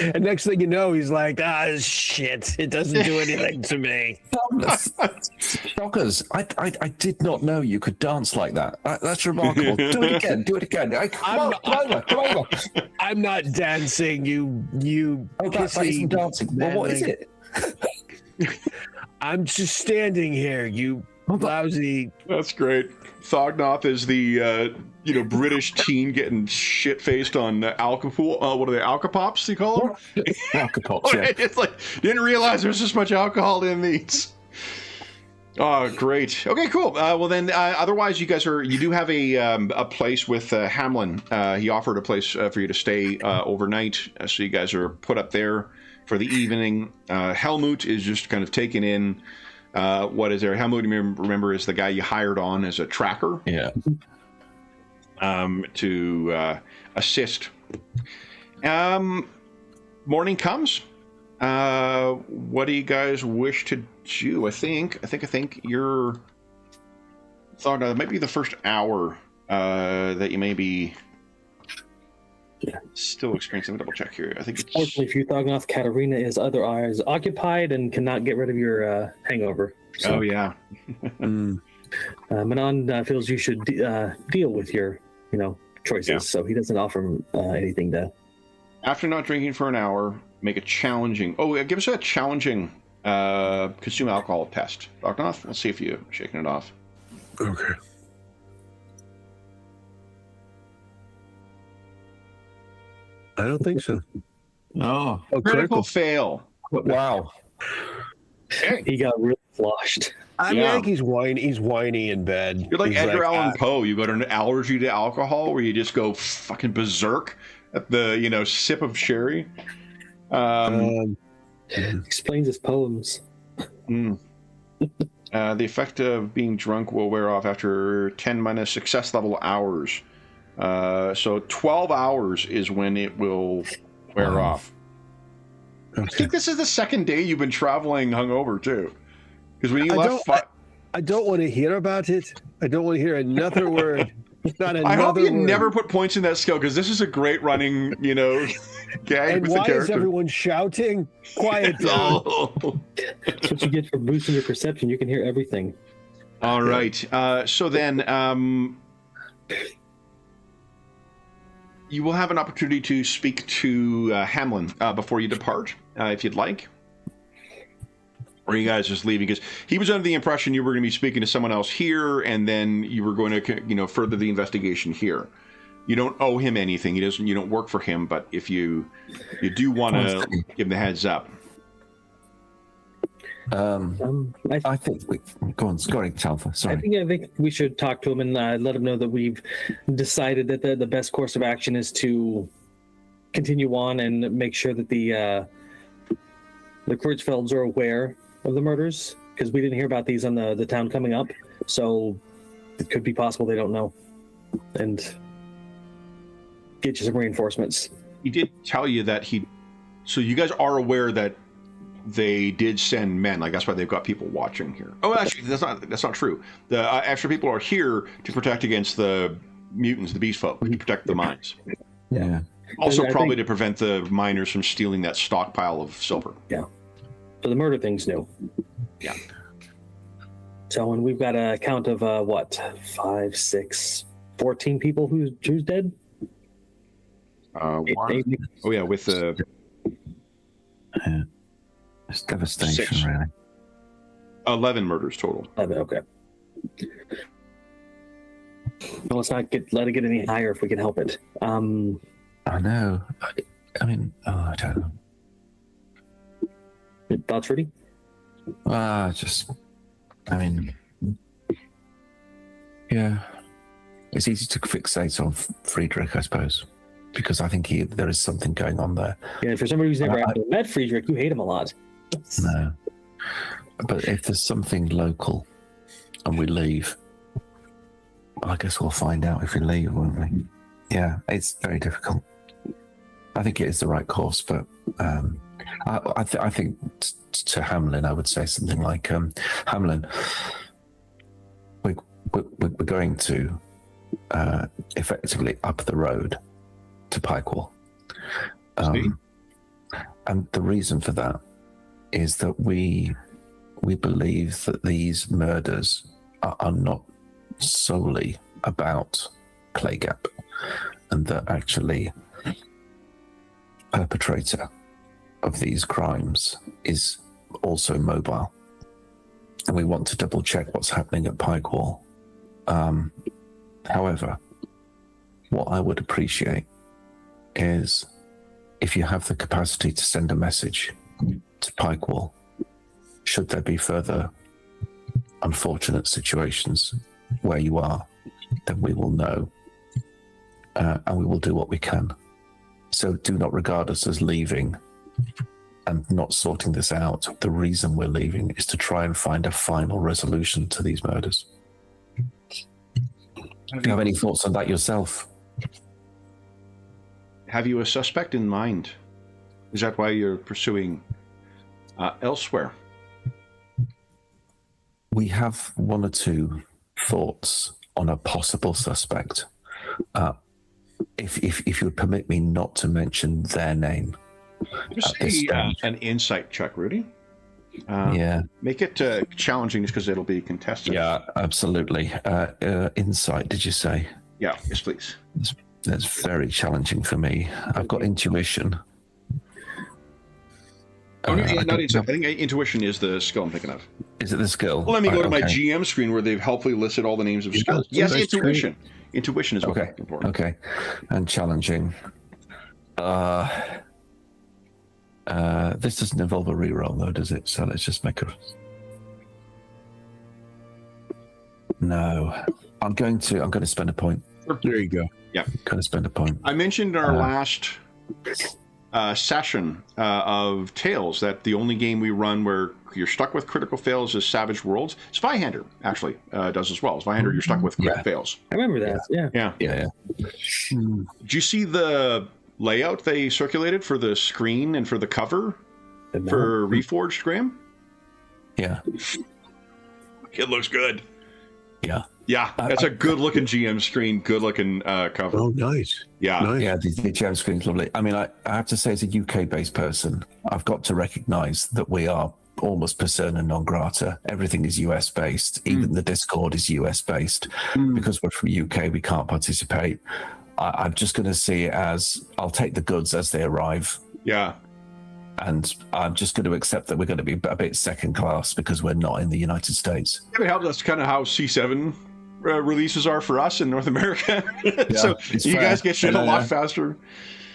and next thing you know, he's like, shit, it doesn't do anything to me. Shockers! I did not know you could dance like that. That's remarkable. Do it again. Do it again. Come over. I'm not dancing. You. Oh, that isn't dancing. Well, what is it? I'm just standing here. You lousy. That's great. Thognoth is the British teen getting shit faced on alcohol. What are they? Alcopops? You call them? Alcopops. Yeah. It's like didn't realize there's this much alcohol in these. Oh, great. Okay, cool. Well, then, otherwise, you do have a place with Hamlin. He offered a place for you to stay overnight, so you guys are put up there for the evening. Helmut is just kind of taking in what is there. Helmut, remember, is the guy you hired on as a tracker. Yeah. To assist. Morning comes. What do you guys wish to do? I think you're thought it might be the first hour that you may be still experiencing. Let me double check here. I think it's... Fortunately for you, Thognoth, Katarina is otherwise occupied and cannot get rid of your hangover. So, oh yeah. Manon feels you should deal with your choices, so he doesn't offer anything to. After not drinking for an hour, make a challenging. Oh, give us a challenging consume alcohol test, Thognoth. Let's see if you're shaking it off. Okay. I don't think so. Oh, critical fail. Wow. He got really sloshed. I think he's whiny in bed. You're like Edgar Allan Poe. You got an allergy to alcohol where you just go fucking berserk at the sip of sherry. Explains his poems. The effect of being drunk will wear off after 10 minus success level hours. So 12 hours is when it will wear off. Okay. I think this is the second day you've been traveling hungover too. Because when you left, I don't want to hear about it. I don't want to hear another word. Not I hope another you word. never put points in that skill, because this is a great running, gag And with the why character. is everyone shouting? Quiet down. Oh. That's what you get for boosting your perception. You can hear everything. All right. So then you will have an opportunity to speak to Hamlin before you depart, if you'd like. Or you guys just leaving, because he was under the impression you were going to be speaking to someone else here, and then you were going to, further the investigation here. You don't owe him anything. You don't work for him. But if you do want to give him the heads up. I think we go on. Sorry, Talfa. Sorry. I think we should talk to him and let him know that we've decided that the best course of action is to continue on and make sure that the Kreutzfelds are aware of the murders, because we didn't hear about these on the town coming up, so it could be possible they don't know, and get you some reinforcements. He did tell you that so you guys are aware that they did send men. Like, that's why they've got people watching here. Oh, actually, that's not true. The extra people are here to protect against the mutants, the beast folk, to protect the mines. Yeah. Also, probably to prevent the miners from stealing that stockpile of silver. Yeah. So the murder thing's new. Yeah. So when we've got a count of 5, 6, 14 people who's dead. One. Oh yeah, with the. It's devastation, 6. really. 11 murders total. Okay. Well, let's not let it get any higher if we can help it. I know. I mean, I don't know. Thoughts, Rudy? Yeah. It's easy to fixate on Friedrich, I suppose, because I think there is something going on there. Yeah, for somebody who's never actually met Friedrich, you hate him a lot. No. But if there's something local and we leave, I guess we'll find out if we leave, won't we? Yeah, it's very difficult. I think it is the right course, but I think to Hamlin, I would say something like, Hamlin, we're going to effectively up the road to Pikewall. And the reason for that is that we believe that these murders are not solely about Claygap, and that actually perpetrator of these crimes is also mobile, and we want to double check what's happening at Pikewall. However, what I would appreciate is if you have the capacity to send a message to Pikewall, should there be further unfortunate situations where you are, then we will know, and we will do what we can. So do not regard us as leaving and not sorting this out. The reason we're leaving is to try and find a final resolution to these murders. Do you have any thoughts on that yourself? Have you a suspect in mind? Is that why you're pursuing elsewhere? We have one or two thoughts on a possible suspect. If you would permit me not to mention their name. Just an insight check, Rudy. Yeah. Make it challenging just because it'll be contested. Yeah, absolutely. Insight, did you say? Yeah, yes, please. That's very challenging for me. I've got intuition. Not insight. I think intuition is the skill I'm thinking of. Is it the skill? Well, let me go to my GM screen where they've helpfully listed all the names of skills. Yes, intuition. Intuition is okay. Important. Okay, and challenging. This doesn't involve a reroll, though, does it? So let's just make a. No, I'm going to spend a point. There you go. Yeah, going to spend a point. I mentioned in our last session of Tales that the only game we run where you're stuck with critical fails is Savage Worlds. Spyhander actually does as well. Spyhander, you're stuck with critical fails. I remember that. Yeah. Did you see the layout they circulated for the screen and for the cover for Reforged, Graham? Yeah. It looks good. Yeah. Yeah, that's a good-looking GM screen, good-looking cover. Oh, nice. Yeah. Nice. Yeah, the GM screen's lovely. I mean, I have to say, as a UK-based person, I've got to recognise that we are almost persona non grata. Everything is US-based. Even the Discord is US-based. Because we're from UK, we can't participate. I'm just going to see it as I'll take the goods as they arrive. Yeah. And I'm just going to accept that we're going to be a bit second class because we're not in the United States. It helps. That's kind of how C7 releases are for us in North America. So you guys get shit a lot faster.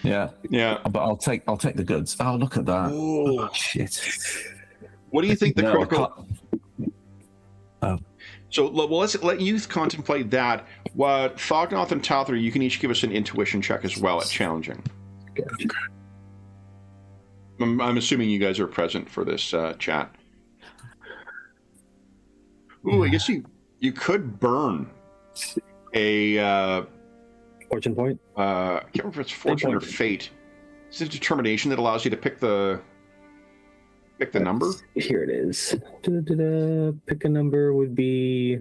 Yeah. But I'll take the goods. Oh, look at that. Oh, shit. What do you think the critical? Oh. So, well, let's let you contemplate that. What Thognoth and Talther, you can each give us an intuition check as well at challenging. Okay. I'm assuming you guys are present for this chat. Ooh, I guess you could burn a fortune point. I can't remember if it's fortune or fate. It's a determination that allows you to pick the number. Here it is. Pick a number would be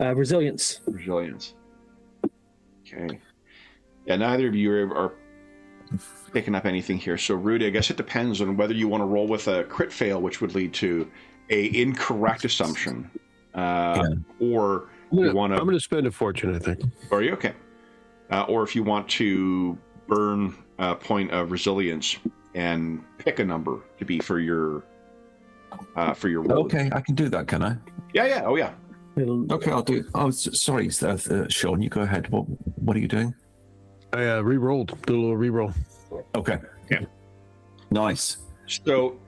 resilience. Resilience. Okay. Yeah, neither of you are picking up anything here. So, Rudy, I guess it depends on whether you want to roll with a crit fail, which would lead to a incorrect assumption, or you want to. I'm going to spend a fortune, I think. Are you okay? Or if you want to burn a point of resilience and pick a number to be for your roll. Okay, I can do that, can I? Yeah. Oh, yeah. Okay, I'll do. Oh, sorry, Sean. You go ahead. What are you doing? I re-rolled. Did a little re-roll. Okay. Yeah. Nice. So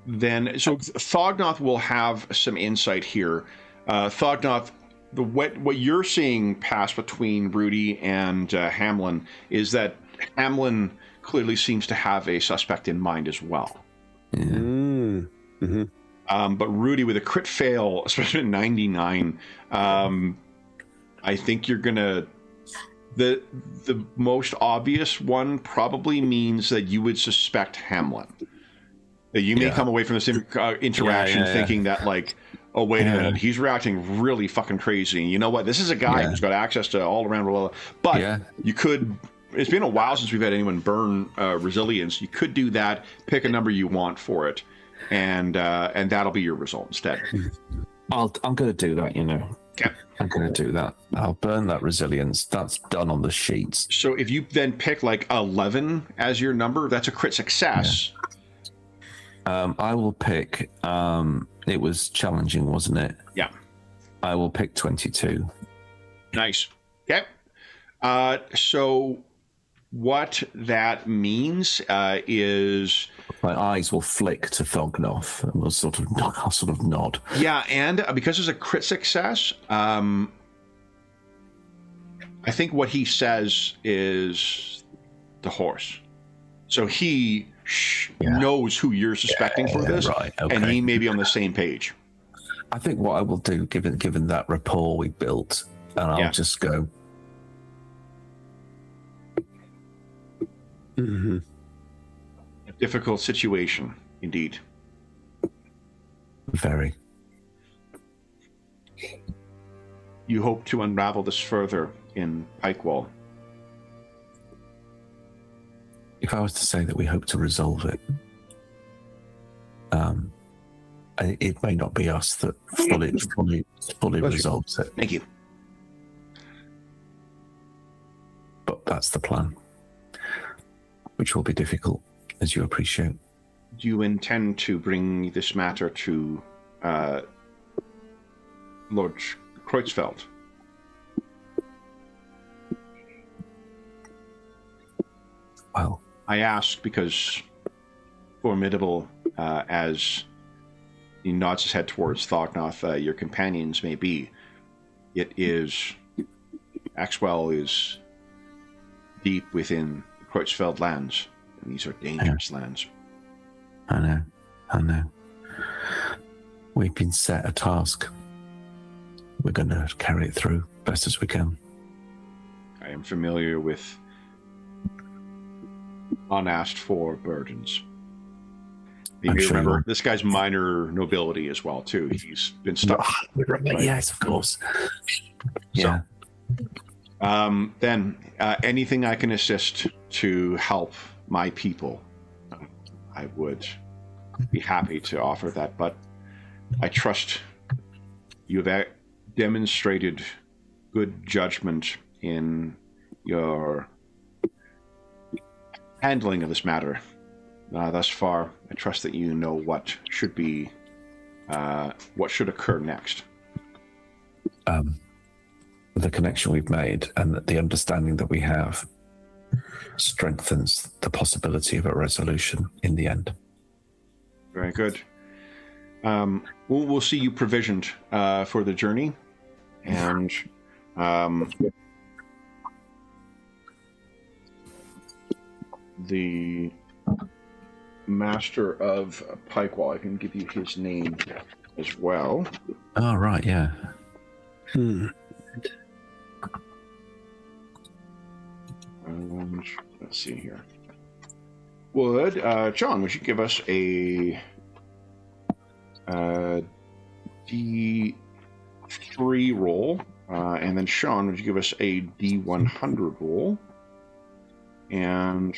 Thognoth will have some insight here. Thognoth, what you're seeing pass between Rudy and Hamlin is that Hamlin clearly seems to have a suspect in mind as well. Yeah. Mm-hmm. But Rudy, with a crit fail, especially at 99, I think you're gonna. The most obvious one probably means that you would suspect Hamlin. That you may come away from this interaction thinking that, like, oh, wait a minute, he's reacting really fucking crazy. You know what? This is a guy who's got access to all around. But you could. It's been a while since we've had anyone burn resilience. You could do that. Pick a number you want for it, and that'll be your result instead. I'm going to do that. Okay. I'm going to do that. I'll burn that resilience. That's done on the sheets. So if you then pick like 11 as your number, that's a crit success. Yeah. I will pick. It was challenging, wasn't it? Yeah. I will pick 22. Nice. Okay. So what that means is my eyes will flick to Thognoth and I'll sort of nod. Yeah, and because it's a crit success, I think what he says is the horse. So he knows who you're suspecting for this, right, okay. And he may be on the same page. I think what I will do, given that rapport we built, and I'll just go. Mm-hmm. A difficult situation, indeed. Very. You hope to unravel this further in Pikewall. If I was to say that we hope to resolve it, it may not be us that fully resolves it. Thank you. But that's the plan, which will be difficult, as you appreciate. Do you intend to bring this matter to Lord Kreutzfeld? Well, I ask because formidable as he nods his head towards Thognoth, your companions may be, it is... Axwell is deep within the Kreutzfeld lands, and these are dangerous lands. I know. We've been set a task. We're going to carry it through best as we can. I am familiar with unasked for burdens. You may sure remember will. this guy's minor nobility as well too. He's been stuck. Yes, of course. Yeah. Then anything I can assist to help my people, I would be happy to offer that. But I trust you have demonstrated good judgment in your handling of this matter thus far. I trust that you know what should be, what should occur next. The connection we've made and the understanding that we have strengthens the possibility of a resolution in the end. Very good. We'll see you provisioned for the journey, and the master of Pikewall, I can give you his name as well. Oh, right, yeah. Let's see here. John, would you give us a D3 roll, and then Sean, would you give us a D100 roll, and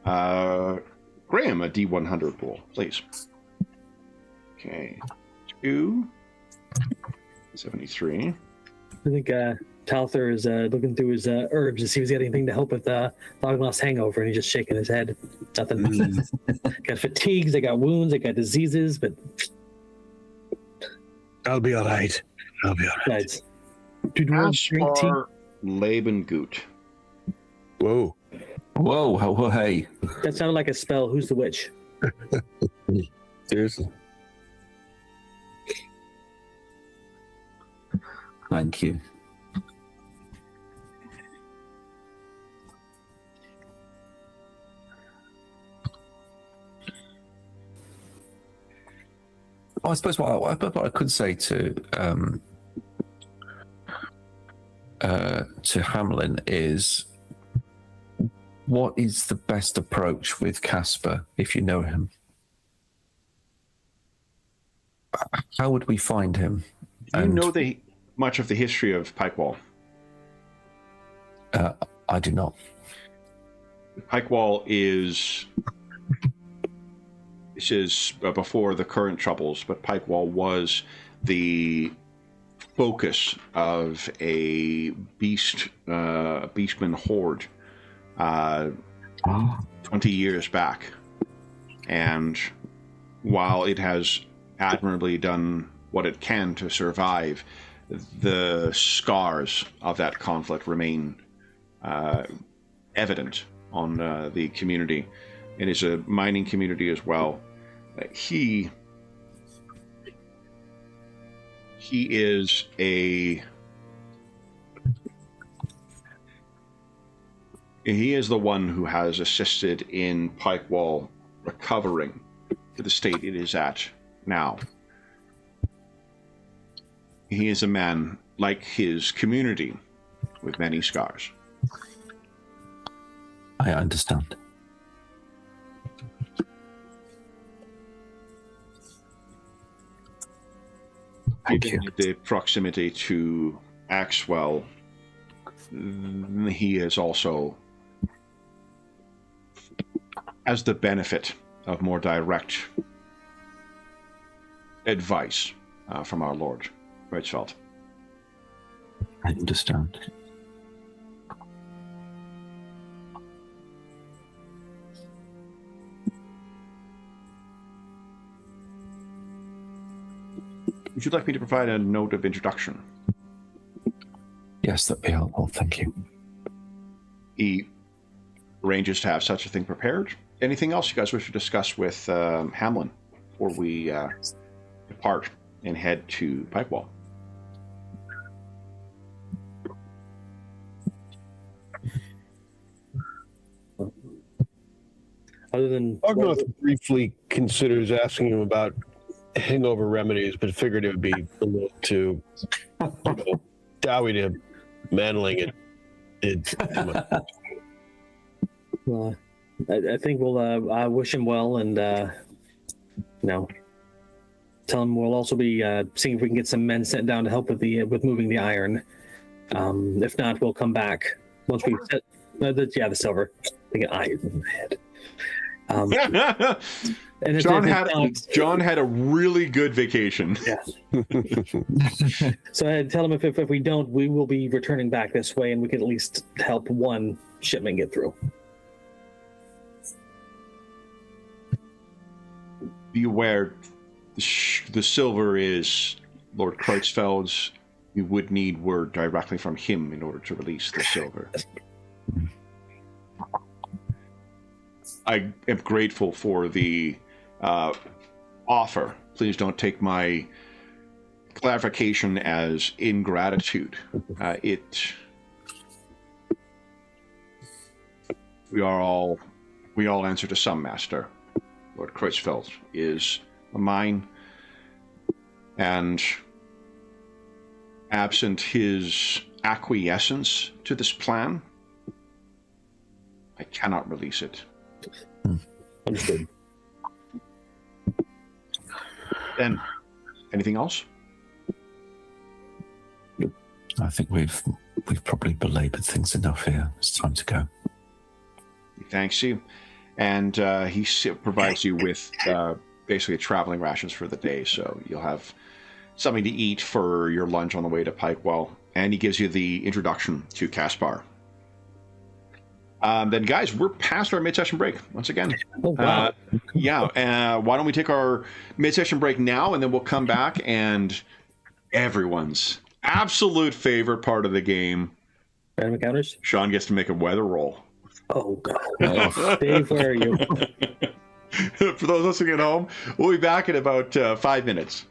Graham a D100 roll, please. Okay, 273. I think Talther is looking through his herbs to see if he's got anything to help with long-lost hangover, and he's just shaking his head. Nothing. Got fatigues, I got wounds, I got diseases, but I'll be all right. I'll be all right. guys, dude, drink tea. Aspar Lebengut. Whoa. Whoa, hey. That sounded like a spell. Who's the witch? Seriously. Thank you. I suppose what I could say to Hamlin is, what is the best approach with Casper if you know him? How would we find him? Do you know much of the history of Pikewall? I do not. Pikewall is... This is before the current troubles, but Pikewall was the focus of a beastman horde 20 years back. And while it has admirably done what it can to survive, the scars of that conflict remain evident on the community. It is a mining community as well. He is the one who has assisted in Pikewall recovering to the state it is at now. He is a man like his community with many scars. I understand. Thank you. The proximity to Axwell, he is also has the benefit of more direct advice from our Lord Reichsfeld. I understand. Would you like me to provide a note of introduction? Yes, that'd be helpful. Thank you. He arranges to have such a thing prepared. Anything else you guys wish to discuss with Hamlin before we depart and head to Pikewall? Other than Ognoth briefly considers asking him about hangover remedies, but figured it would be a little too dowy to manling it. I think we'll wish him well, and Tell him we'll also be seeing if we can get some men sent down to help with moving the iron. If not, we'll come back once we set the silver. I get iron in my head. And John had a really good vacation. Yeah. So I tell him if we don't, we will be returning back this way, and we can at least help one shipment get through. Be aware, the silver is Lord Kreutzfeld's. We would need word directly from him in order to release the silver. I am grateful for the offer. Please don't take my clarification as ingratitude. We all answer to some master. Lord Kreutzfeld is mine, and absent his acquiescence to this plan, I cannot release it. Understood. Then, anything else? I think we've probably belabored things enough here. It's time to go. He thanks you, and he provides you with basically traveling rations for the day, so you'll have something to eat for your lunch on the way to Pikewell, and he gives you the introduction to Caspar. Then, guys, we're past our mid-session break once again. Oh, wow. Why don't we take our mid-session break now, and then we'll come back, and everyone's absolute favorite part of the game. Random encounters? Sean gets to make a weather roll. Oh, God. Dave, where are you? For those listening at home, we'll be back in about 5 minutes.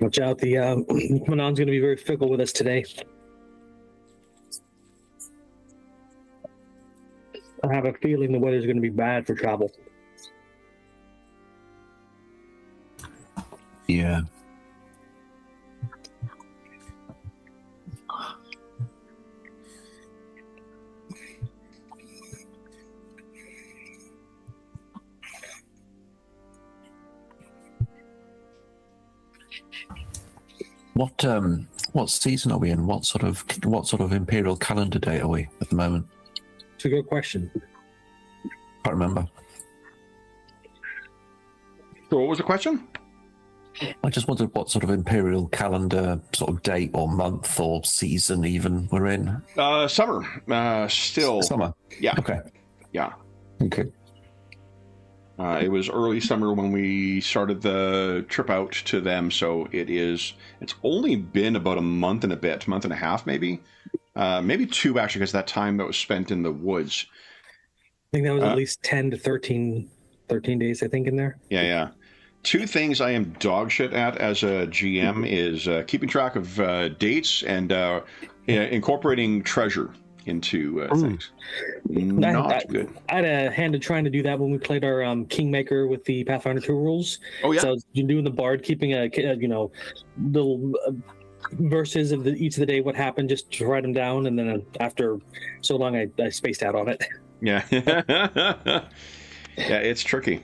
Watch out, the Manon's going to be very fickle with us today. I have a feeling the weather's going to be bad for travel. Yeah. What season are we in? What sort of imperial calendar date are we at the moment? It's a good question. Can't remember. So what was the question? I just wondered what sort of imperial calendar sort of date or month or season even we're in. Summer. Still. Summer. Yeah. Okay. Yeah. Okay. It was early summer when we started the trip out to them, so it's only been about a month and a half maybe. Maybe 2 actually, because that time that was spent in the woods. I think that was at least 10 to 13 days, I think, in there. Yeah. 2 things I am dog shit at as a GM is keeping track of dates and incorporating treasure into things. Not good. I had a hand in trying to do that when we played our Kingmaker with the Pathfinder 2 rules. Oh, yeah? So I was doing the bard, keeping little verses of each of the day, what happened, just to write them down. And then after so long, I spaced out on it. Yeah. Yeah, it's tricky.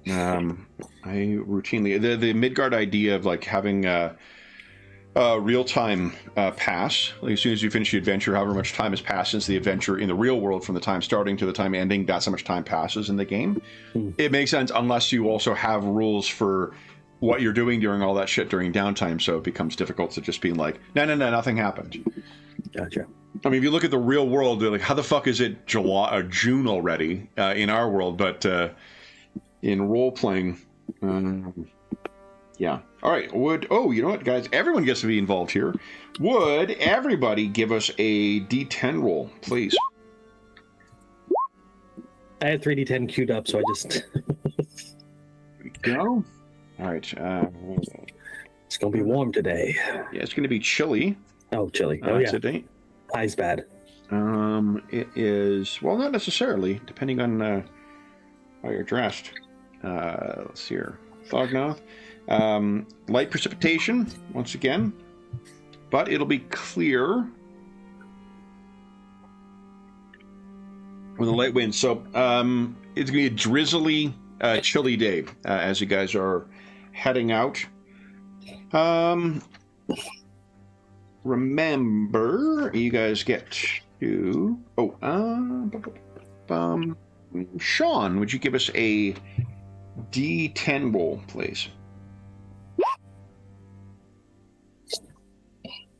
I routinely... The Midgard idea of like having... real-time pass. Like as soon as you finish the adventure, however much time has passed since the adventure in the real world, from the time starting to the time ending, that's how much time passes in the game. It makes sense unless you also have rules for what you're doing during all that shit during downtime, so it becomes difficult to just be like, no, nothing happened. Gotcha. I mean, if you look at the real world, they're like, how the fuck is it July or June already in our world? But in role-playing... yeah. All right. You know what, guys? Everyone gets to be involved here. Would everybody give us a D10 roll, please? I had 3d10 queued up, so I just... There we go. All right. It's going to be warm today. Yeah, it's going to be chilly. Oh, chilly. Oh, yeah. Today. High's bad. It is... Well, not necessarily, depending on how you're dressed. Let's see here. Thognoth. Light precipitation, once again, but it'll be clear with a light wind. So it's going to be a drizzly, chilly day as you guys are heading out. Remember, you guys get to... Sean, would you give us a D10 roll, please?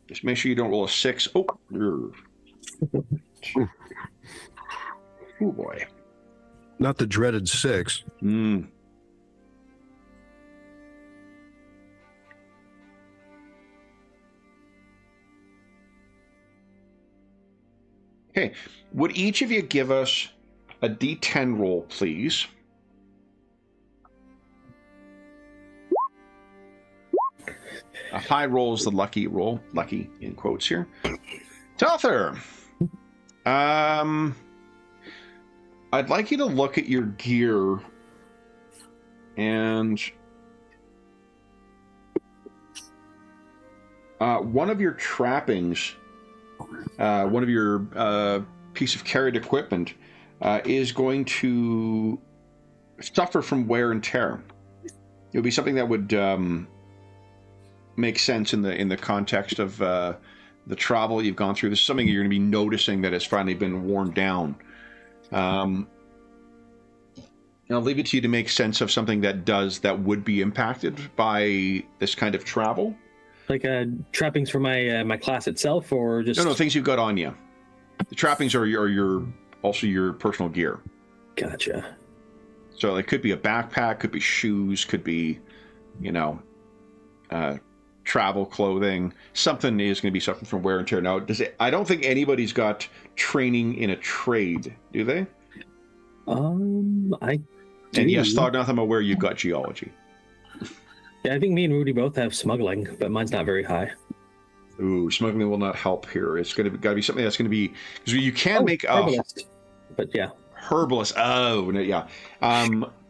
Just make sure you don't roll a 6. Oh boy. Not the dreaded 6. Okay. Would each of you give us a D10 roll, please? A high roll is the lucky roll. Lucky in quotes here. Tother, I'd like you to look at your gear and one of your trappings, one of your piece of carried equipment is going to suffer from wear and tear. It would be something that would make sense in the context of the travel you've gone through. This is something you're going to be noticing that has finally been worn down. I'll leave it to you to make sense of something that would be impacted by this kind of travel. Like trappings for my class itself, or just... No, things you've got on you. The trappings are also your personal gear. Gotcha. So it could be a backpack, could be shoes, could be, travel clothing. Something is going to be suffering from wear and tear. Now, I don't think anybody's got training in a trade, do they? I do. And yes, Thognoth, I'm aware you've got geology. Yeah, I think me and Rudy both have smuggling, but mine's not very high. Ooh, smuggling will not help here. It's got to be something that's going to be, because you can make a herbalist. But yeah, herbalist. Oh, no, yeah.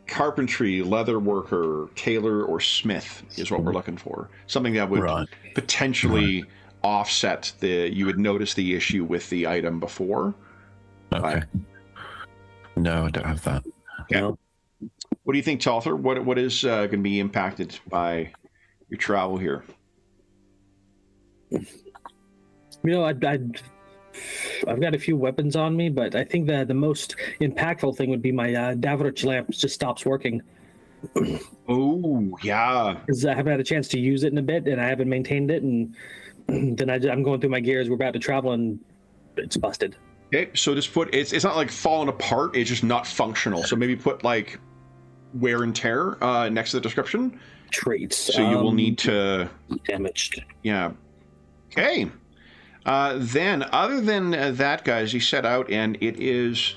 Carpentry, leather worker, tailor, or smith is what we're looking for. Something that would potentially offset you would notice the issue with the item before. Okay. No, I don't have that. Okay. No. What do you think, Talther? What is going to be impacted by your travel here? You know, I've got a few weapons on me, but I think that the most impactful thing would be my Davidovich lamp just stops working. Oh, yeah. Because I haven't had a chance to use it in a bit, and I haven't maintained it, and then I'm going through my gears. We're about to travel, and it's busted. Okay, so just put it's not like falling apart. It's just not functional. So maybe put like wear and tear next to the description. Traits. So you will need to damaged. Yeah. Okay. Then, other than that, guys, he set out, and it is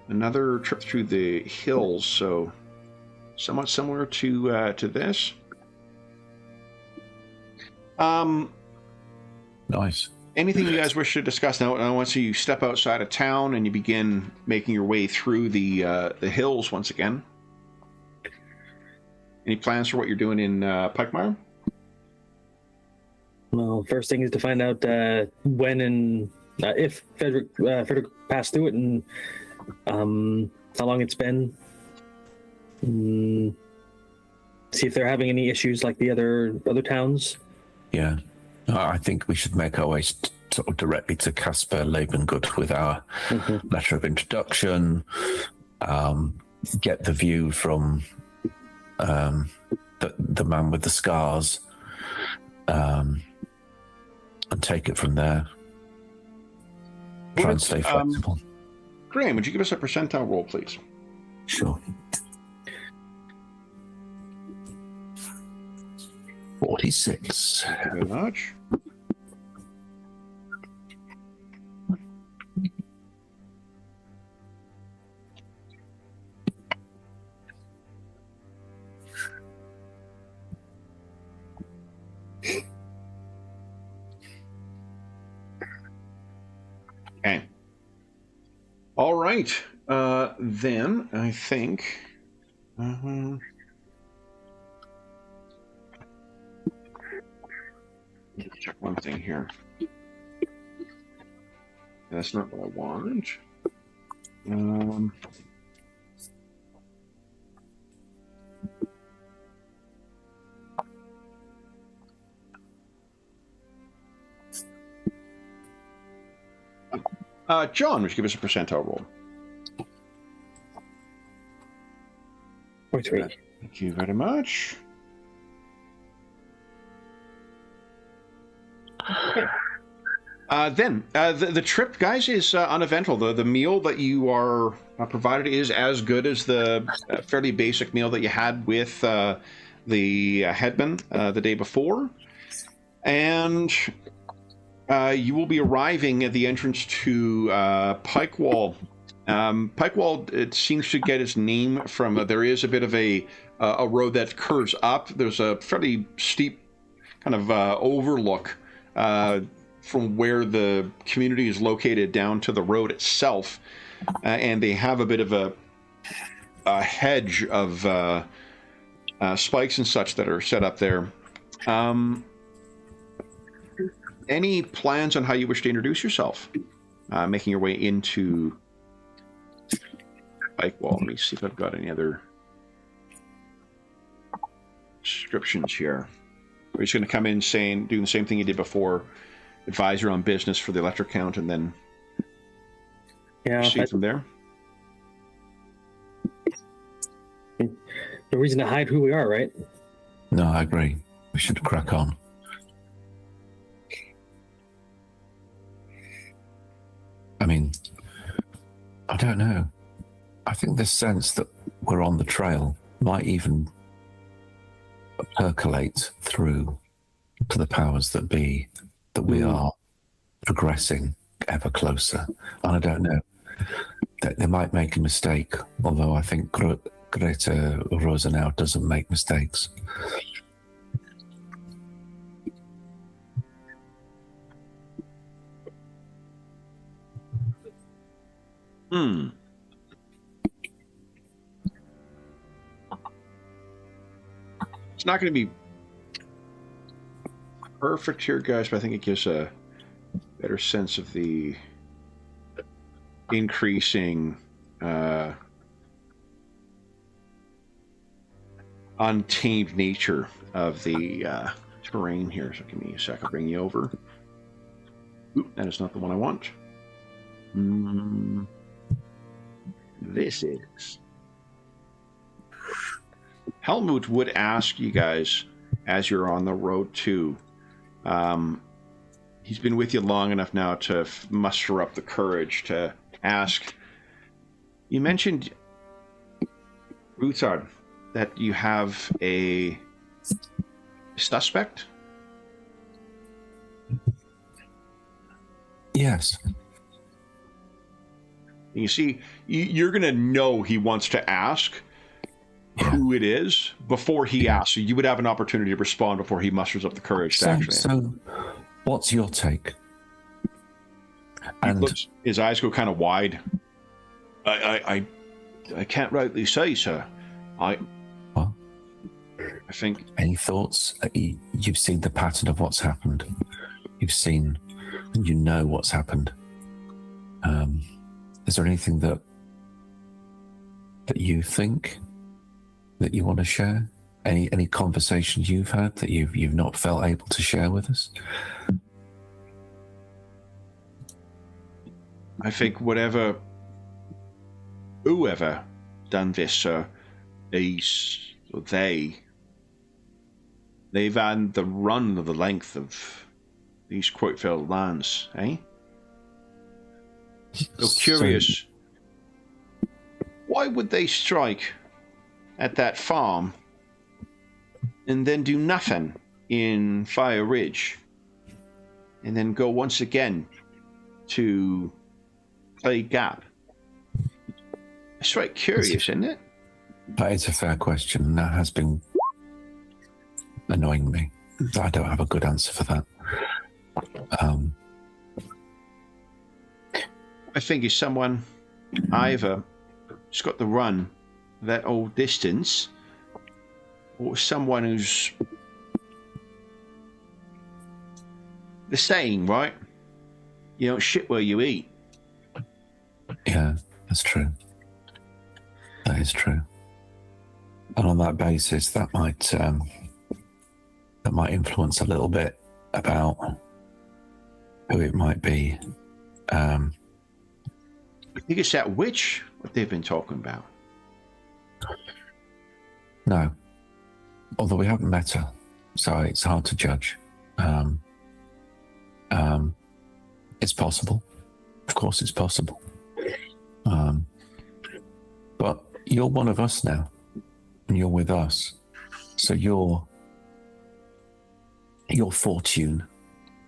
another trip through the hills. So, somewhat similar to this. Nice. Anything you guys wish to discuss now? Once you step outside of town and you begin making your way through the hills once again. Any plans for what you're doing in Pikemire? Well, first thing is to find out when and if Frederick passed through it, and how long it's been. See if they're having any issues like the other towns. Yeah, I think we should make our way sort of directly to Casper Lebengut with our letter of introduction. Get the view from the man with the scars. And take it from there. Try and stay flexible. Graham, would you give us a percentile roll, please? Sure. 46. Thank you very much. Okay. All right. Then I think. Check one thing here. That's not what I want. John, would you give us a percentile roll? 43. Thank you very much. Okay. Then the trip, guys, is uneventful. The meal that you are provided is as good as the fairly basic meal that you had with the headman the day before, and you will be arriving at the entrance to Pikewall. Pikewall, it seems to get its name from there is a bit of a road that curves up. There's a fairly steep kind of overlook from where the community is located down to the road itself, and they have a bit of a hedge of spikes and such that are set up there. Any plans on how you wish to introduce yourself? Making your way into Pikewall. Let me see if I've got any other descriptions here. We're just going to come in doing the same thing you did before. Advisor on business for the electric count, and then proceed from there. No reason to hide who we are, right? No, I agree. We should crack on. I mean, I don't know. I think this sense that we're on the trail might even percolate through to the powers that be, that we are progressing ever closer. And I don't know. They might make a mistake, although I think Greta Rosenau doesn't make mistakes. Hmm. It's not going to be perfect here, guys, but I think it gives a better sense of the increasing untamed nature of the terrain here. So give me a sec, I'll bring you over. Oop, that is not the one I want. This is. Helmut would ask you guys, as you're on the road too, he's been with you long enough now to muster up the courage to ask. You mentioned, Ruthard, that you have a suspect? Yes. You see, you're going to know he wants to ask who it is before he asks. So you would have an opportunity to respond before he musters up the courage to actually. So, what's your take? And his eyes go kind of wide. I can't rightly say, sir. I think. Any thoughts? You've seen the pattern of what's happened. You've seen, and you know what's happened. Is there anything that you think that you want to share? Any conversations you've had that you've not felt able to share with us? I think whoever done this, they've had the run of the length of these Quoiteville lands, eh? So curious. Why would they strike at that farm and then do nothing in Fire Ridge and then go once again to Clay Gap? It's right curious, isn't it? That is a fair question, and that has been annoying me. I don't have a good answer for that. I think it's someone either has got the run that old distance, or someone who's the saying, right? You don't shit where you eat. Yeah, that's true. That is true. And on that basis, that might influence a little bit about who it might be. I think it's that witch what they've been talking about. No, although we haven't met her, so it's hard to judge. It's possible. Of course, it's possible. But you're one of us now, and you're with us. So your fortune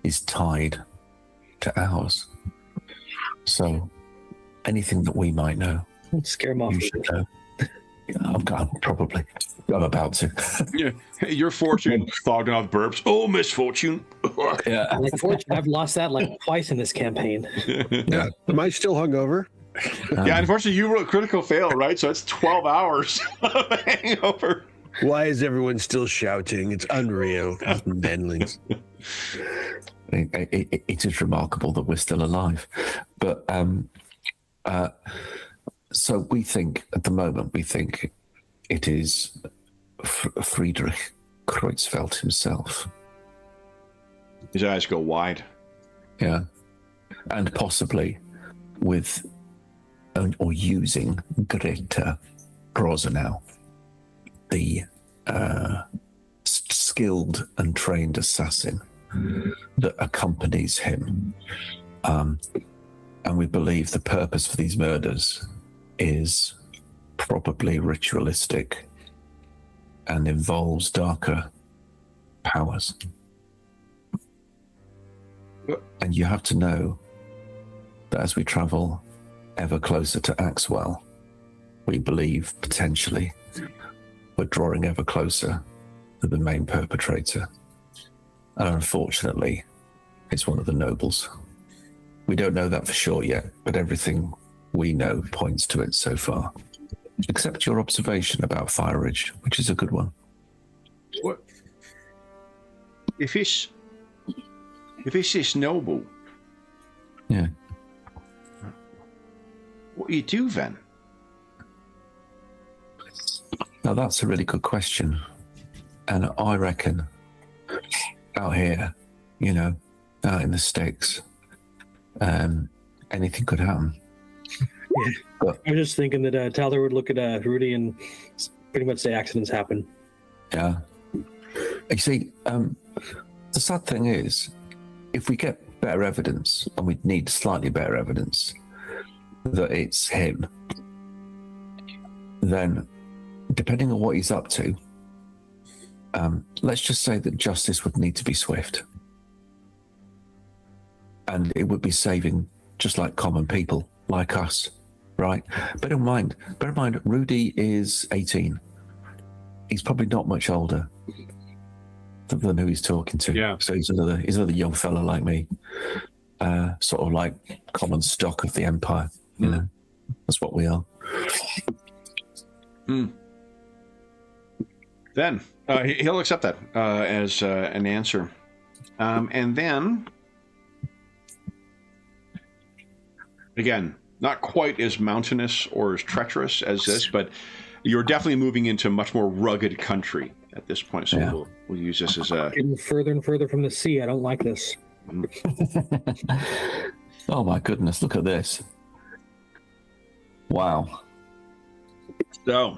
is tied to ours. So anything that we might know, Don't scare him off. you should know. I'm about to. Yeah, your fortune fogged off burps. Oh, misfortune. Yeah. Unfortunately, I've lost that like twice in this campaign. Yeah. Am I still hungover? Yeah, unfortunately, you wrote critical fail, right? So it's 12 hours of hangover. Why is everyone still shouting? It's unreal. Benlings. It is remarkable that we're still alive. But so we think, at the moment, it is Friedrich Kreutzfeldt himself. His eyes go wide. Yeah. And possibly with or using Greta Rosenau, the skilled and trained assassin that accompanies him. And we believe the purpose for these murders is probably ritualistic and involves darker powers. And you have to know that as we travel ever closer to Axwell, we believe potentially we're drawing ever closer to the main perpetrator. And unfortunately, it's one of the nobles. We don't know that for sure yet, but everything we know points to it so far. Except your observation about Fire Ridge, which is a good one. What? If it's this noble, Yeah. what do you do then? Now that's a really good question. And I reckon out here, you know, out in the sticks, anything could happen. Yeah. But, I'm just thinking that Tyler would look at Rudy and pretty much say accidents happen. yeah. You see, the sad thing is, if we get better evidence, and we need slightly better evidence that it's him, then depending on what he's up to, let's just say that justice would need to be swift. And it would be saving just like common people like us, right? Bear in mind, Rudy is 18. He's probably not much older than who he's talking to. Yeah. So he's another young fella like me, sort of like common stock of the Empire. You know, that's what we are. Then he'll accept that as an answer, and then again, not quite as mountainous or as treacherous as this, but you're definitely moving into much more rugged country at this point. So we'll use this as a Getting further and further from the sea. I don't like this. Oh my goodness, look at this. Wow. So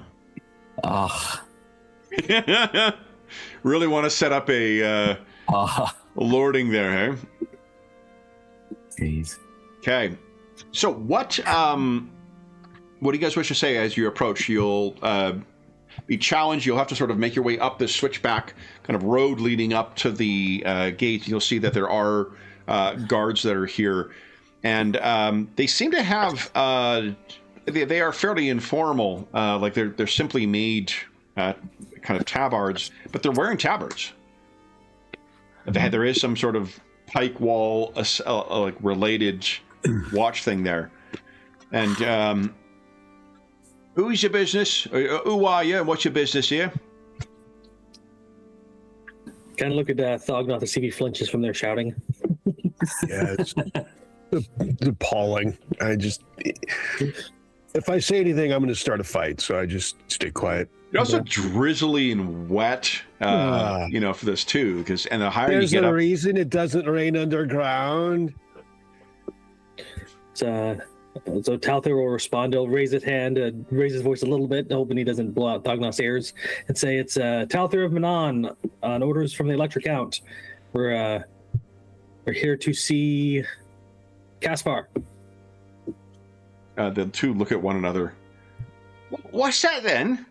really want to set up a lording there, hey? Jeez. Okay. So what do you guys wish to say as you approach? You'll be challenged. You'll have to sort of make your way up this switchback kind of road leading up to the gate. You'll see that there are guards that are here, and they seem to have they are fairly informal. Like they're simply made kind of tabards, but they're wearing tabards. There is some sort of pike wall like related watch thing there. And who's your business? Who are you? What's your business here? Kind of look at Thognoth to see if he flinches from their shouting. Yeah, it's appalling. If I say anything, I'm going to start a fight, so I just stay quiet. You're also drizzly and wet, you know, for this too. And the higher There's you get a up, reason it doesn't rain underground. So Talthir will respond. He'll raise his hand, raise his voice a little bit, hoping he doesn't blow out Thognoth's ears, and say, "It's Talthir of Manon on orders from the Electric Count. We're here to see Caspar." the two look at one another. What's that then?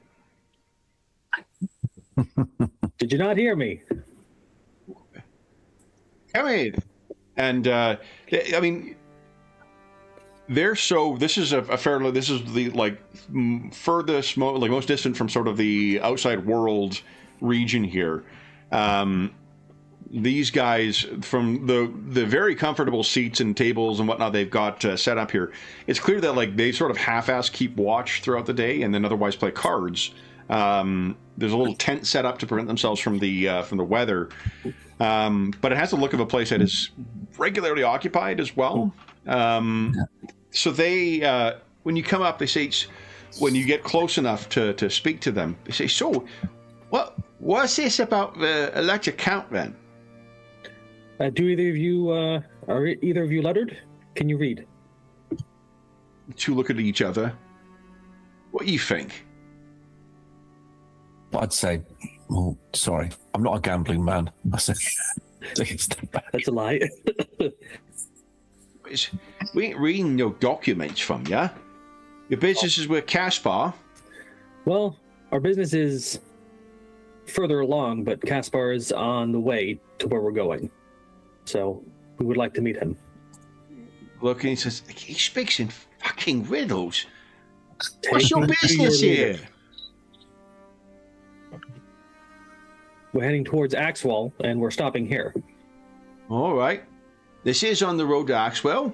Did you not hear me? Come in. And I mean, they're so. This is a fairly. This is the like furthest, most distant from sort of the outside world region here. These guys, from the very comfortable seats and tables and whatnot they've got set up here, it's clear that like they sort of half-ass keep watch throughout the day and then otherwise play cards. There's a little tent set up to prevent themselves from the weather, but it has the look of a place that is regularly occupied as well. So they, when you come up, they say, when you get close enough to speak to them, they say, "So, what's this about the Electric Count then?" Do either of you are either of you lettered? Can you read? The two look at each other. What do you think? I'd say, well, sorry, I'm not a gambling man. I said, take a step back. That's a lie. We ain't reading no documents from ya. Your business is with Caspar. Well, our business is further along, but Caspar is on the way to where we're going. So we would like to meet him. Look, and he says, he speaks in fucking riddles. What's your business here? We're heading towards Axwell, and we're stopping here. All right. This is on the road to Axwell.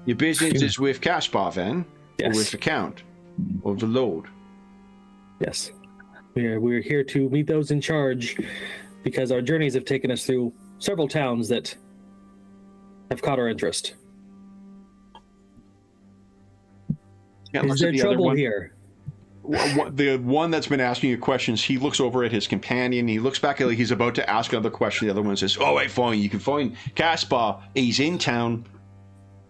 Your business is with Caspar, then? Yes. Or with the Count? Or the Lord? Yes. We're here to meet those in charge because our journeys have taken us through several towns that have caught our interest. Yeah, Is there trouble here? The one that's been asking you questions, he looks over at his companion. He looks back like he's about to ask another question. The other one says, "Oh, wait, fine. You can find Caspar. He's in town.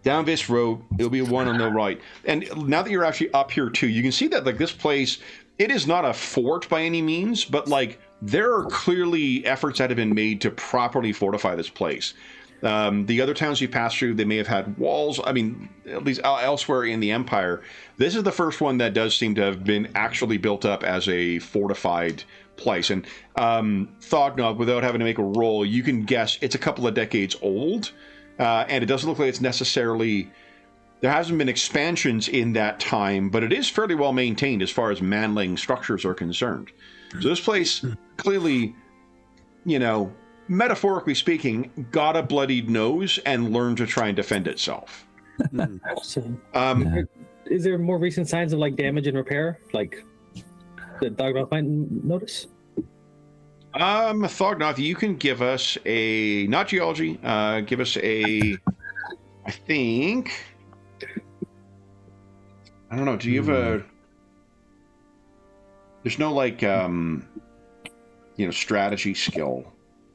Down this road. It'll be one on the right." And now that you're actually up here too, you can see that like this place, it is not a fort by any means, but like there are clearly efforts that have been made to properly fortify this place. The other towns you pass through, they may have had walls. I mean, at least elsewhere in the Empire, this is the first one that does seem to have been actually built up as a fortified place. And Thognog, without having to make a roll, you can guess it's a couple of decades old, and it doesn't look like it's necessarily... There hasn't been expansions in that time, but it is fairly well maintained as far as manling structures are concerned. So this place clearly, you know, metaphorically speaking, got a bloodied nose and learned to try and defend itself. Is there more recent signs of like damage and repair, like that Thognoth might notice? Thognoth, you can give us a, not geology, give us a, I think, I don't know, do you have a, there's no like, you know, strategy skill.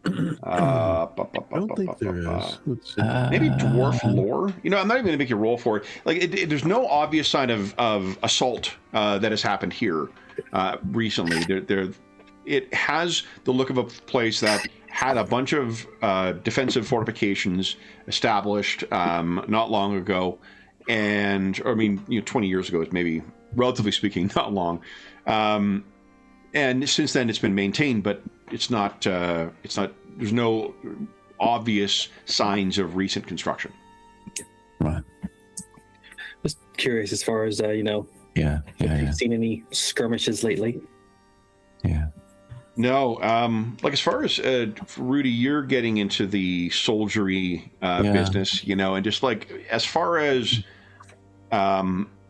I don't think there is. Maybe dwarf lore. You know, I'm not even going to make you roll for it. Like, there's no obvious sign of assault that has happened here recently. It has the look of a place that had a bunch of defensive fortifications established not long ago, and or, I mean, you know, 20 years ago, maybe relatively speaking, not long. And since then, it's been maintained, but it's not. There's no obvious signs of recent construction. Right. Just curious, as far as you know. Yeah. If you've seen any skirmishes lately? Yeah. No. Like as far as Rudy, you're getting into the soldiery business, you know, and just like as far as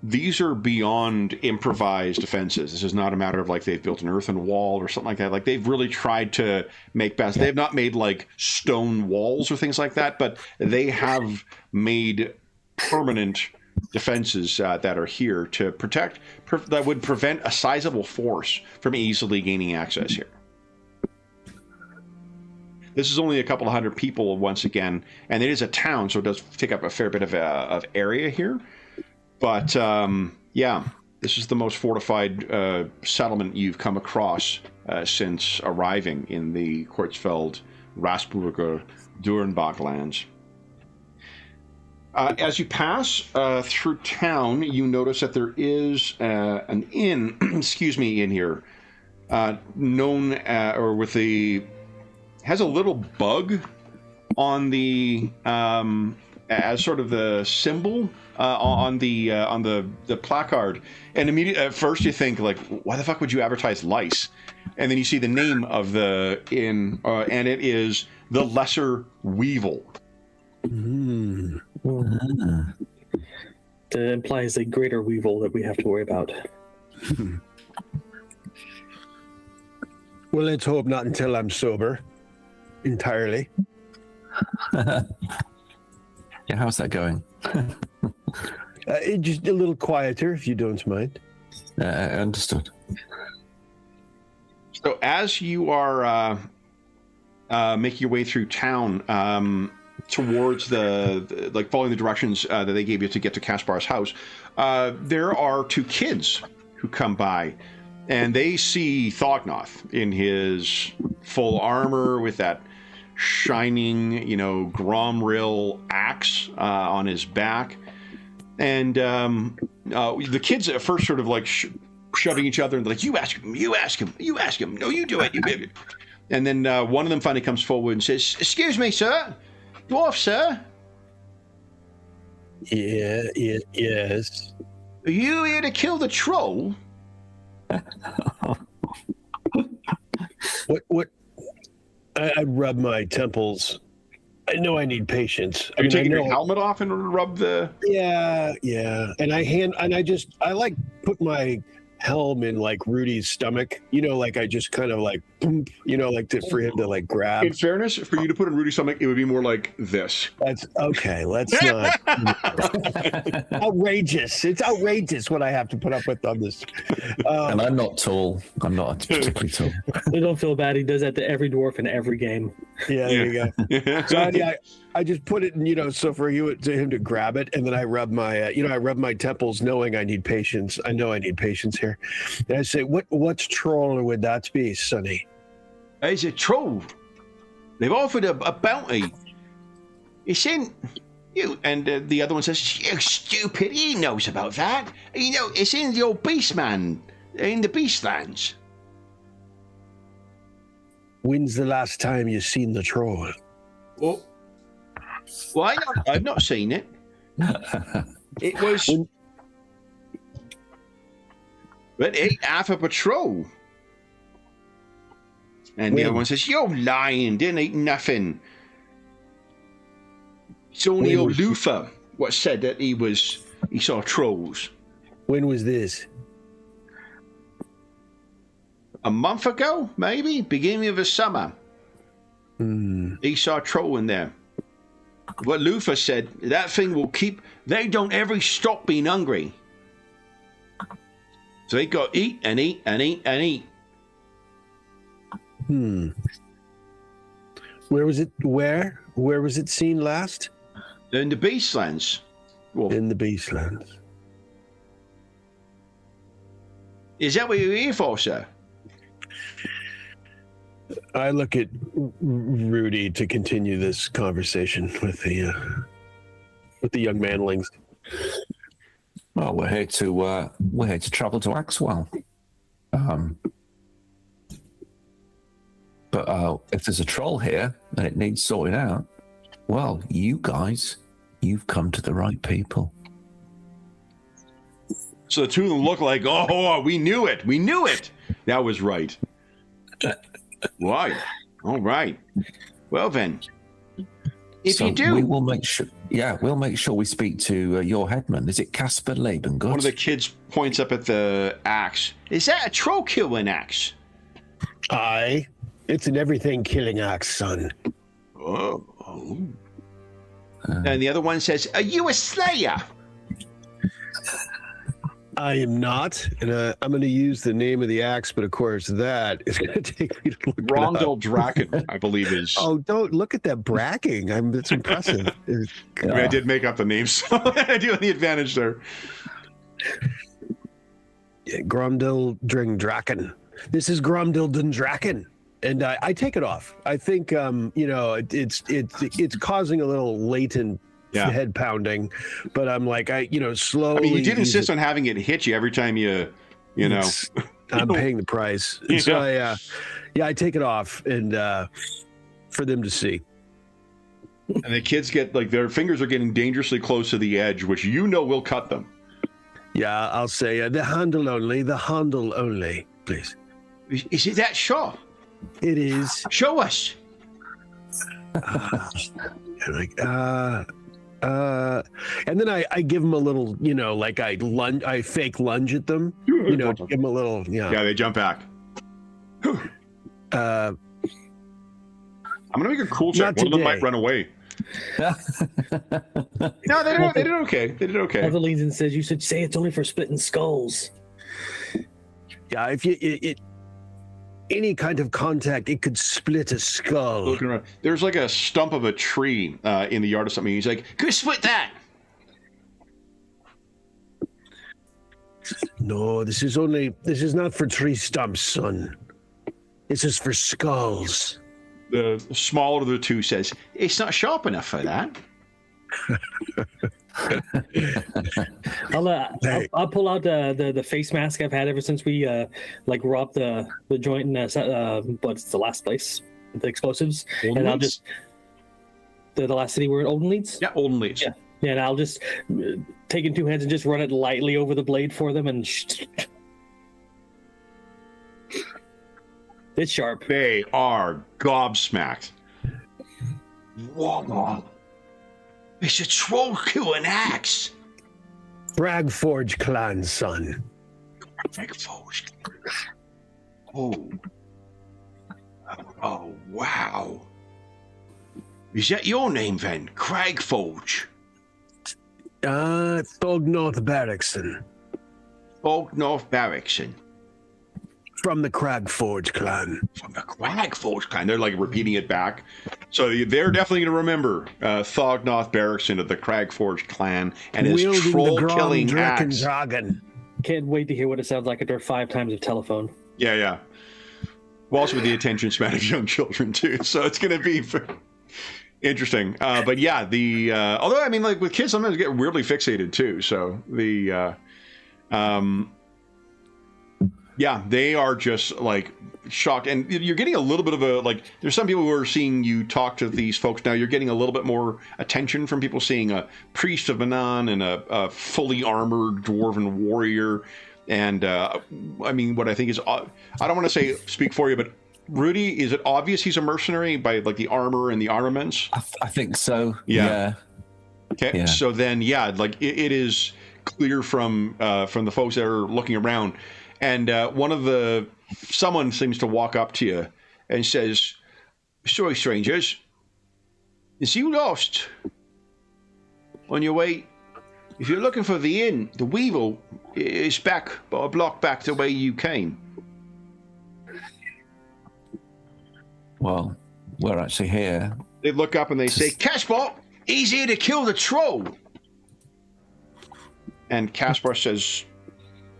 these are beyond improvised defenses. This is not a matter of like they've built an earthen wall or something like that. Like they've really tried to make best. They've not made like stone walls or things like that, but they have made permanent defenses that are here to protect, that would prevent a sizable force from easily gaining access here. This is only a couple of hundred people once again, and it is a town, so it does take up a fair bit of area here. But, yeah, this is the most fortified settlement you've come across since arriving in the Kurzfeld, Rasburger, Durenbach lands. As you pass through town, you notice that there is an inn, excuse me, in here, known or with the, has a little bug on the, as sort of the symbol on the placard, and immediately at first you think like, why the fuck would you advertise lice? And then you see the name of the inn, and it is the Lesser Weevil. Mm. That implies a greater weevil that we have to worry about. Well, let's hope not until I'm sober entirely. Yeah, how's that going? Just a little quieter, if you don't mind. Understood. So as you are making your way through town towards the like following the directions that they gave you to get to Caspar's house, there are two kids who come by, and they see Thognoth in his full armor with that shining, you know, Gromrill axe on his back. And the kids at first sort of like shoving each other and like, you ask him, you ask him, you ask him. No, you do it. You do it. And then one of them finally comes forward and says, "Excuse me, sir. Dwarf, sir. Yes. Are you here to kill the troll?" What? I rub my temples I know I need patience. Have you taken your helmet off and rub the? Yeah. And I like put my helm in like Rudy's stomach. Like I just kind of like, like for him to like grab. In fairness, for you to put in Rudy's stomach, it would be more like this. That's okay. Let's not. Outrageous. It's outrageous what I have to put up with on this. And I'm not tall. I'm not particularly tall. You don't feel bad. He does that to every dwarf in every game. Yeah, there you go. So I just put it in, so for him to grab it, and then I rub my, I rub my temples, knowing I need patience. I know I need patience here. And I say, what's troll would that be, Sonny? It's a troll. They've offered a bounty. It's in you, and the other one says, "You stupid! He knows about that. It's in the old Beastman, in the Beastlands." When's the last time you seen the troll? Well, I've not seen it. It was, but it half a patrol. And the other one says, "You're lying. Didn't eat nothing." It's only old Luther what said that he saw trolls. When was this? A month ago, maybe? Beginning of the summer. He saw a troll in there. What Luther said, that thing will keep... They don't ever stop being hungry. So they got eat and eat and eat and eat. Where was it? Where was it seen last? In the Beastlands. Well, in the Beastlands. Is that what you're here for, sir? I look at Rudy to continue this conversation with the young manlings. Well, we're here to travel to Axwell. But if there's a troll here and it needs sorting out, well, you've come to the right people. So the two of them look like, oh, we knew it. We knew it. That was right. Right. All right. Well, then, if you do... We will make sure... Yeah, we'll make sure we speak to your headman. Is it Casper Lebengut? One of the kids points up at the axe. Is that a troll killing axe? Aye. It's an everything killing axe, son. Oh. And the other one says, "Are you a slayer?" I am not, and I'm going to use the name of the axe, but of course that is going to take me to look Rondel Draken, I believe is. Oh, don't look at that bragging! It's impressive. I did make up the name, so I do have the advantage there. Yeah, Gromdel Dring Draken. This is Gromdel Den Draken. And I take it off. I think it's causing a little latent head pounding, but I'm like slowly. I mean, you did insist on having it hit you every time you know. I'm paying the price. And so I take it off and for them to see. And the kids get their fingers are getting dangerously close to the edge, which will cut them. Yeah, I'll say the handle only, please. Is it that short? It is. Show us. And then I give them a little, I fake lunge at them, give them a little, Yeah, they jump back. I'm gonna make a cool check. One of them might run away. No, they did okay. They did okay. Other leans and says, "You should say it's only for splitting skulls." Yeah, if any kind of contact, it could split a skull. Looking around, there's like a stump of a tree in the yard or something. He's like, "Could split that." No, this is not for tree stumps, son. This is for skulls. The smaller of the two says, "It's not sharp enough for that." I'll pull out the face mask I've had ever since we robbed the joint in what's the last place with the explosives. Olden and I'll Leeds? just the last city we're in, Olden Leeds. Yeah, Olden Leeds. Yeah, and I'll just take in two hands and just run it lightly over the blade for them, and it's sharp. They are gobsmacked. Whoa. It's a troll killing axe. Cragforge clan, son. Cragforge. Oh. Oh, wow. Is that your name then? Cragforge? Thognorth Barrickson. Thognorth Barrickson. From the Cragforge clan. From the Cragforge clan. They're like repeating it back. So they're definitely going to remember Thognorth Barrickson of the Cragforge clan and his troll-killing axe. Can't wait to hear what it sounds like after 5 times of telephone. Yeah. Well, also with the attention span of young children, too. So it's going to be interesting. But yeah, although, I mean, like with kids, sometimes get weirdly fixated, too. So yeah, they are just like shocked, and you're getting a little bit of a like. There's some people who are seeing you talk to these folks now. You're getting a little bit more attention from people seeing a priest of Manan and a fully armored dwarven warrior, and I mean, what I think is, I don't want to speak for you, but Rudy, is it obvious he's a mercenary by like the armor and the armaments? I think so. Yeah. Okay. Yeah. So then, yeah, like it is clear from the folks that are looking around. And someone seems to walk up to you and says, "Sorry, strangers, is you lost on your way? If you're looking for the inn, the Weevil is back, but a block back the way you came." Well, we're actually here. They look up and they say, "Caspar, he's here to kill the troll." And Caspar says,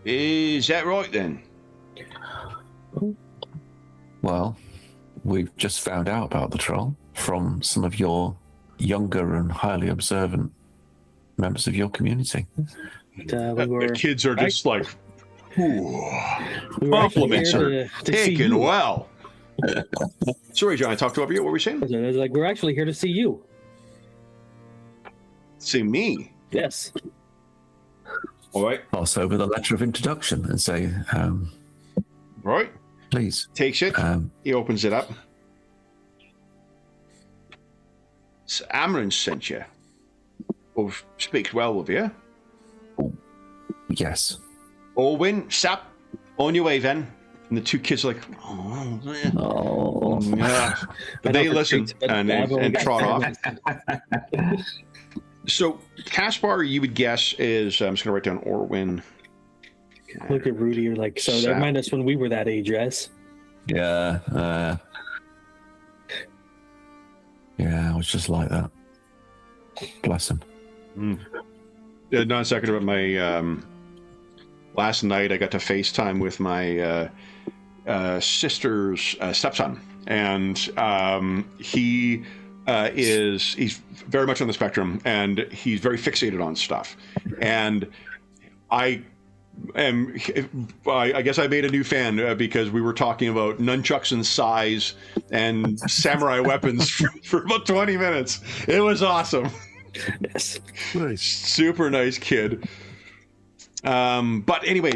"Is that right then?" Well, we've just found out about the troll from some of your younger and highly observant members of your community. The kids are just like, ooh, compliments are taken well. Sorry, John, I talked over you. What were we saying? I was like, we're actually here to see you. See me? Yes. All right. Pass over the letter of introduction and say, right. Please. Takes it. He opens it up. So Amron sent you. Or speaks well of you. Yes. Orwin, Sap, on your way then. And the two kids are like, oh. Yeah. But they listen and trot off. So Caspar, you would guess, is, I'm just going to write down Orwin. Look at Rudy, you're like, so that reminds us when we were that age, yes? Yeah. Yeah, I was just like that. Bless him. Not a second about my, last night I got to FaceTime with my sister's stepson. And he's very much on the spectrum, and he's very fixated on stuff. And I guess I made a new fan because we were talking about nunchucks and size and samurai weapons for about 20 minutes. It was awesome. Yes. Nice. Super nice kid. But anyway,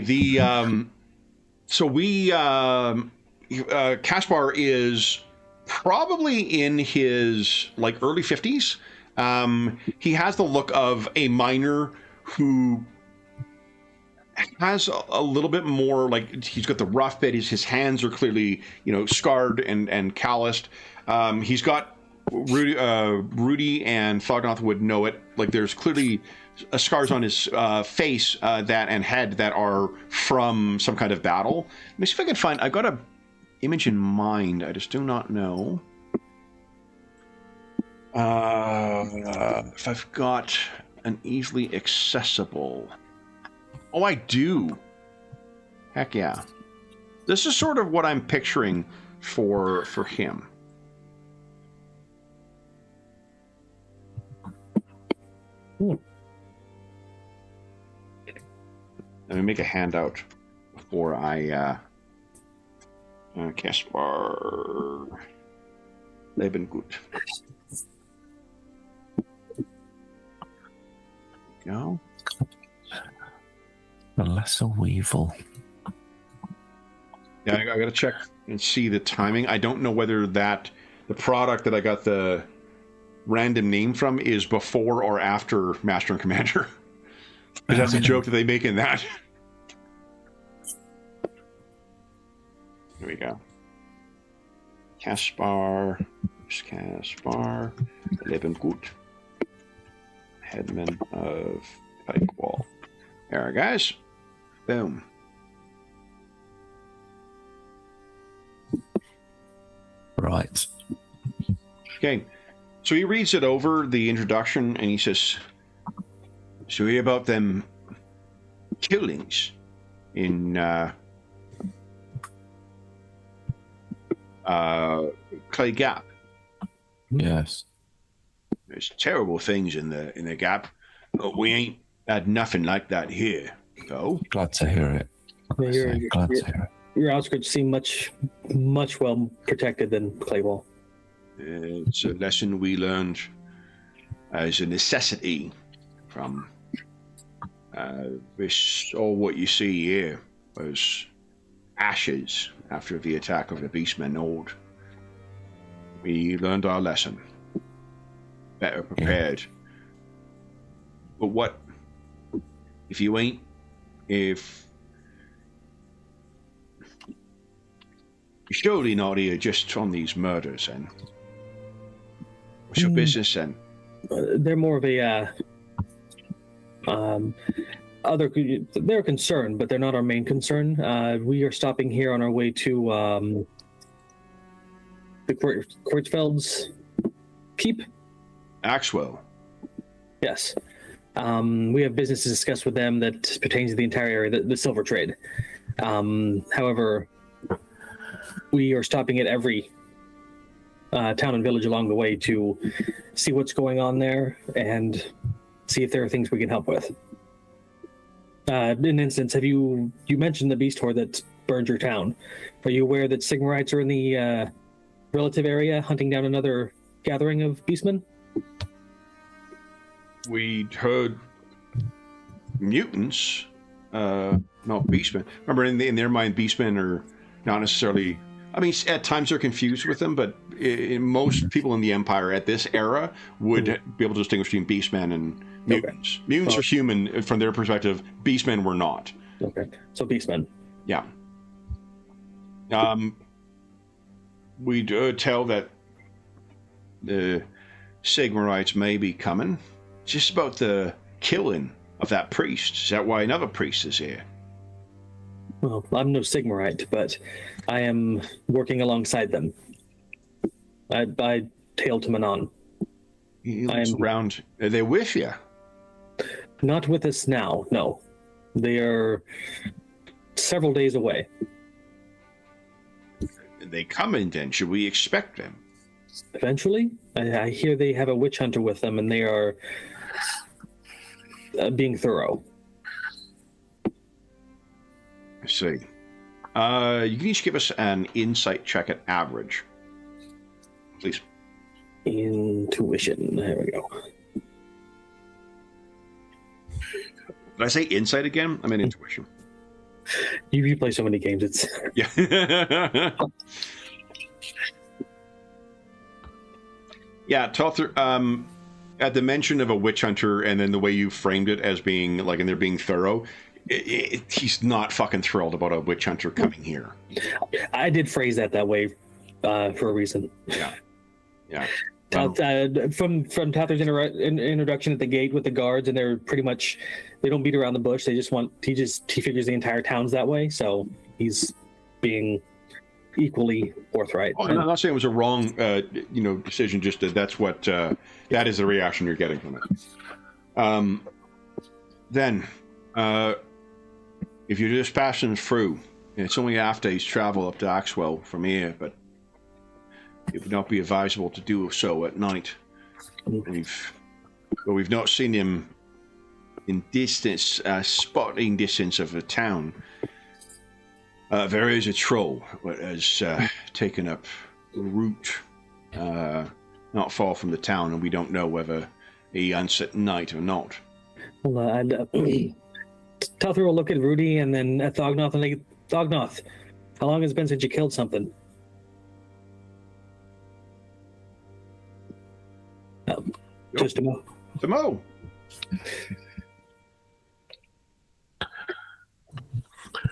Caspar is probably in his like early 50s. He has the look of a miner who has a little bit more, like, he's got the rough bit. His hands are clearly, scarred and calloused. He's got Rudy and Thognoth would know it. Like, there's clearly scars on his face and head that are from some kind of battle. Let me see if I can find. I've got a image in mind. I just do not know if I've got an easily accessible. Oh, I do. Heck yeah. This is sort of what I'm picturing for him. Let me make a handout before I Caspar Leben gut. Go. The Lesser Weevil. Yeah, I got to check and see the timing. I don't know whether the product that I got the random name from is before or after Master and Commander. Because that's a joke that they make in that. Here we go. Caspar, Lebengut, headman of Pikewall. There, guys. Boom. Right. Okay. So he reads it over, the introduction, and he says, so hear about them killings in Clay Gap. Yes. There's terrible things in the Gap, but we ain't had nothing like that here. So Glad to hear it. Glad to hear it. Your outskirts seem much well protected than Claywall. It's a lesson we learned as a necessity from this. All what you see here was ashes after the attack of the Beastmen Horde. We learned our lesson. Better prepared. Yeah. But what if you ain't? If you're surely not here just on these murders, and what's your business then? They're more of a they're concerned, but they're not our main concern. We are stopping here on our way to the Kreuzfeld's Keep. Axwell. Yes. We have business to discuss with them that pertains to the entire area, the silver trade. However, we are stopping at every town and village along the way to see what's going on there and see if there are things we can help with. In instance, you mentioned the beast horde that burned your town. Are you aware that Sigmarites are in the relative area hunting down another gathering of beastmen? We heard mutants, not beastmen. Remember, in their mind, beastmen are not necessarily. I mean, at times they're confused with them, but most people in the Empire at this era would be able to distinguish between beastmen and mutants. Okay. Mutants are human from their perspective. Beastmen were not. Okay, so beastmen. Yeah. We do tell that the Sigmarites may be coming. Just about the killing of that priest. Is that why another priest is here? Well, I'm no Sigmarite, but I am working alongside them. I tail to Manon. He looks around. Are they with you? Not with us now, no. They are several days away. Are they coming then? Should we expect them? Eventually. I hear they have a witch hunter with them, and they are being thorough. I see. You can each give us an insight check at average, please. Intuition. There we go. Did I say insight again? I meant intuition. You play so many games, it's... Yeah. Yeah, Tother, at the mention of a witch hunter and then the way you framed it as being, like, and they're being thorough, he's not fucking thrilled about a witch hunter coming here. I did phrase that way for a reason. Yeah. Yeah. From Tather's introduction at the gate with the guards, and they're pretty much, they don't beat around the bush. They just he figures the entire town's that way, so he's being equally forthright. Oh, I'm not saying it was a wrong, decision. Just that's what that is the reaction you're getting from it. Then, if you're just passing through, and it's only half day's travel up to Axwell from here, but it would not be advisable to do so at night. We've not seen him in distance, spotting distance of the town. There is a troll that has taken up root not far from the town, and we don't know whether he hunts at night or not. Well, Tather will look at Rudy and then at Thognoth and like, Thognoth, how long has it been since you killed something? Just a moment. Timo.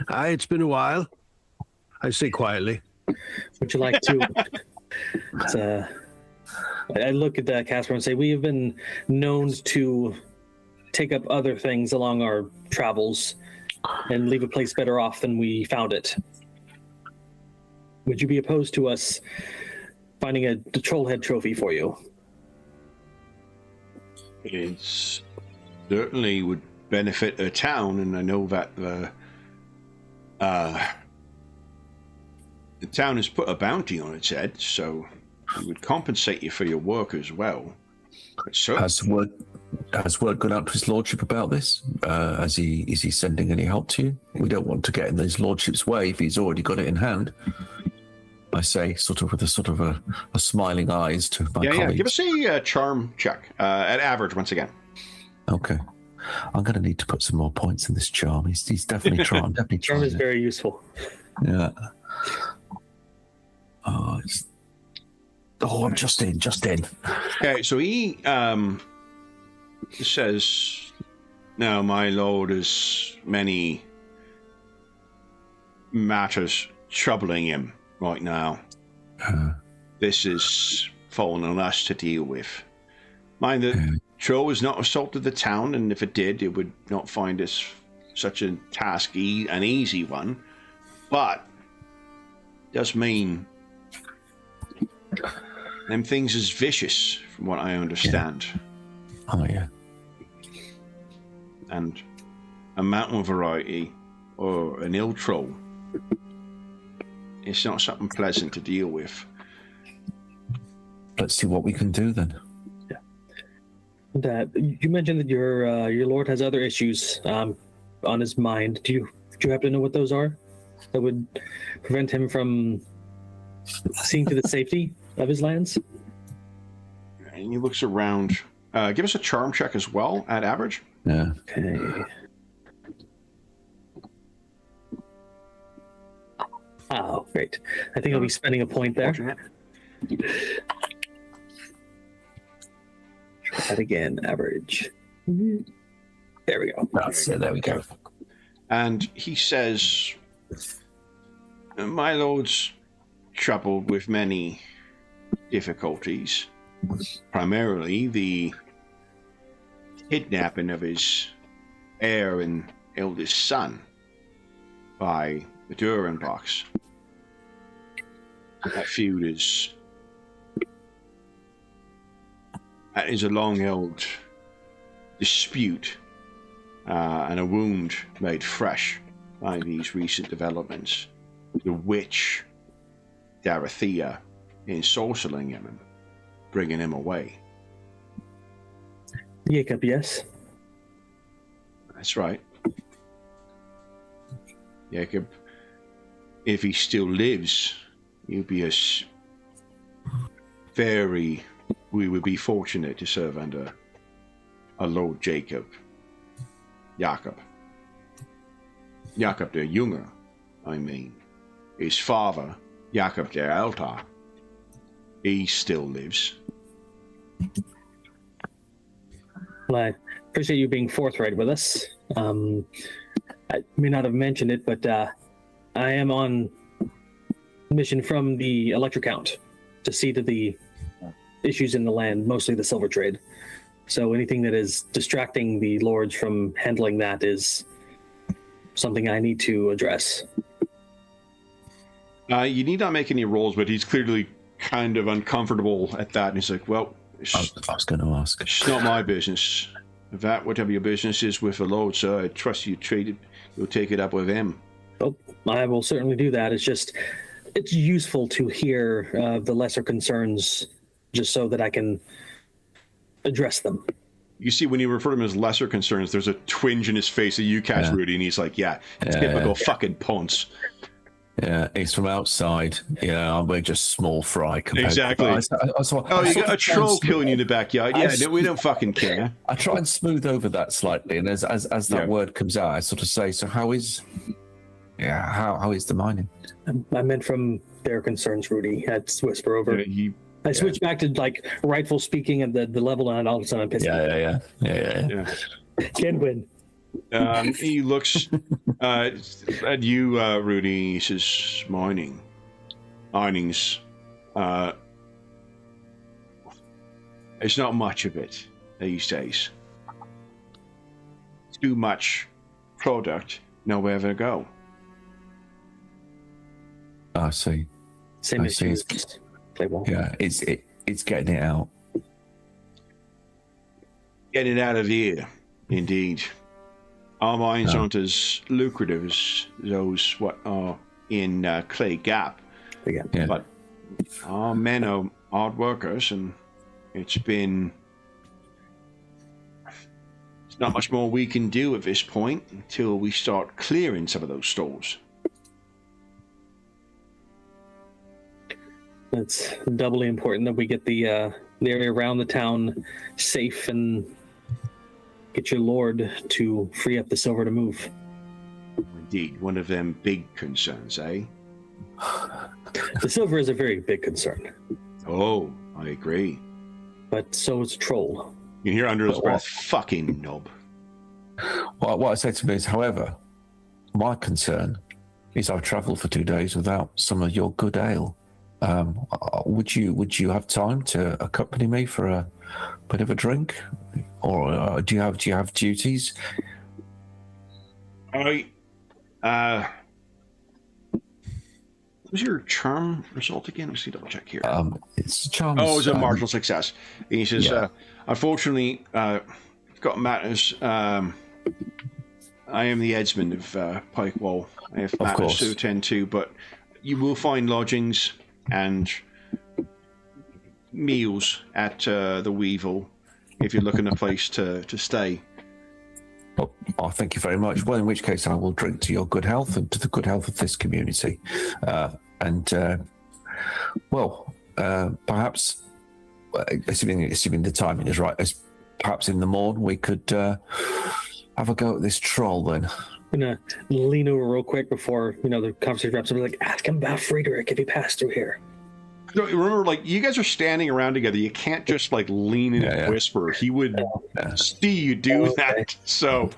Hi, it's been a while. I say quietly. Would you like to? I look at Casper and say, we have been known to take up other things along our travels and leave a place better off than we found it. Would you be opposed to us finding a Trollhead trophy for you? It certainly would benefit a town, and I know that the town has put a bounty on its head, so it would compensate you for your work as well. So, Has word gone out to his lordship about this? Is he sending any help to you? We don't want to get in his lordship's way if he's already got it in hand. I say, sort of with a smiling eyes to my colleagues. Yeah. Give us a charm check at average once again. Okay. I'm going to need to put some more points in this charm. He's definitely trying. Charm is very useful. Yeah. Oh, I'm just in. Okay, so he says, now my lord has many matters troubling him right now. This is fallen on us to deal with. Mind that Troll has not assaulted the town, and if it did, it would not find this such a task an easy one. But does mean them things is vicious, from what I understand. Yeah. Oh yeah. And a mountain variety or an ill troll, it's not something pleasant to deal with. Let's see what we can do then. And, you mentioned that your lord has other issues on his mind. Do you happen to know what those are that would prevent him from seeing to the safety of his lands? And he looks around. Give us a charm check as well at average. Yeah. Okay. Oh, great. I think I'll be spending a point there. Try that again, average. There we go. That's it. There we go. And he says, my lord's troubled with many difficulties, primarily the kidnapping of his heir and eldest son by the Durenbox. That feud is a long-held dispute and a wound made fresh by these recent developments. The witch Dorothea ensorceling him and bringing him away. Jacob, yes? That's right. Jacob, if he still lives, he'll be we would be fortunate to serve under a Lord Jacob der Junge, I mean. His father, Jacob der Älter, he still lives. Well, I appreciate you being forthright with us. I may not have mentioned it, but I am on mission from the Electric Count to see to the issues in the land, mostly the silver trade. So anything that is distracting the lords from handling that is something I need to address. You need not make any rolls, but he's clearly kind of uncomfortable at that. And he's like, well, I was going to ask. It's not my business. That, whatever your business is with the Lord, sir, I trust you'll take it up with him. Oh, I will certainly do that. It's useful to hear the lesser concerns just so that I can address them. You see, when you refer to him as lesser concerns, there's a twinge in his face that you catch, Rudy, and he's like, typical fucking ponce. Yeah, he's from outside. Yeah, we're just small fry compared exactly. To you got a troll killing you in the backyard. Yeah, we don't fucking care. I try and smooth over that slightly, and as that word comes out, I sort of say, so how is the mining? I meant from their concerns, Rudy. I'd whisper over. He I switch back to like rightful speaking at the level, and all of a sudden I'm pissed. Yeah. Can win. He looks at you, Rudy. He says, mining's there's not much of it these days. Too much product, nowhere to go. I see. Same I as see. you. Play well. Yeah, it's getting it out. Get it out of here, indeed. Our mines aren't as lucrative as those what are in Clay Gap, Yeah. but our men are hard workers, and it's not much more we can do at this point until we start clearing some of those stores. It's doubly important that we get the area around the town safe and get your lord to free up the silver to move. Indeed, one of them big concerns, eh? The silver is a very big concern, Oh, I agree. but so is troll. You can hear under his But breath, fucking knob. What I said to me is, however, my concern is I've travelled for 2 days without some of your good ale. Would you have time to accompany me for a bit of a drink, or do you have duties? What was your charm result again? Let's see, double check here. It's charms. Oh, it was a martial success. And he says, Yeah. unfortunately, got matters. I am the headsman of Pike Wall. I have matters course. to attend to, but you will find lodgings and meals at the Weevil if you're looking a place to stay. Oh, thank you very much. Well, in which case, I will drink to your good health and to the good health of this community. Perhaps, assuming the timing is right, perhaps in the morning we could have a go at this troll then. I'm gonna lean over real quick before the conversation wraps up. Like, ask him about Friedrich if he passed through here. No, remember, like, you guys are standing around together. You can't just like lean in and whisper. He would see you do that. So,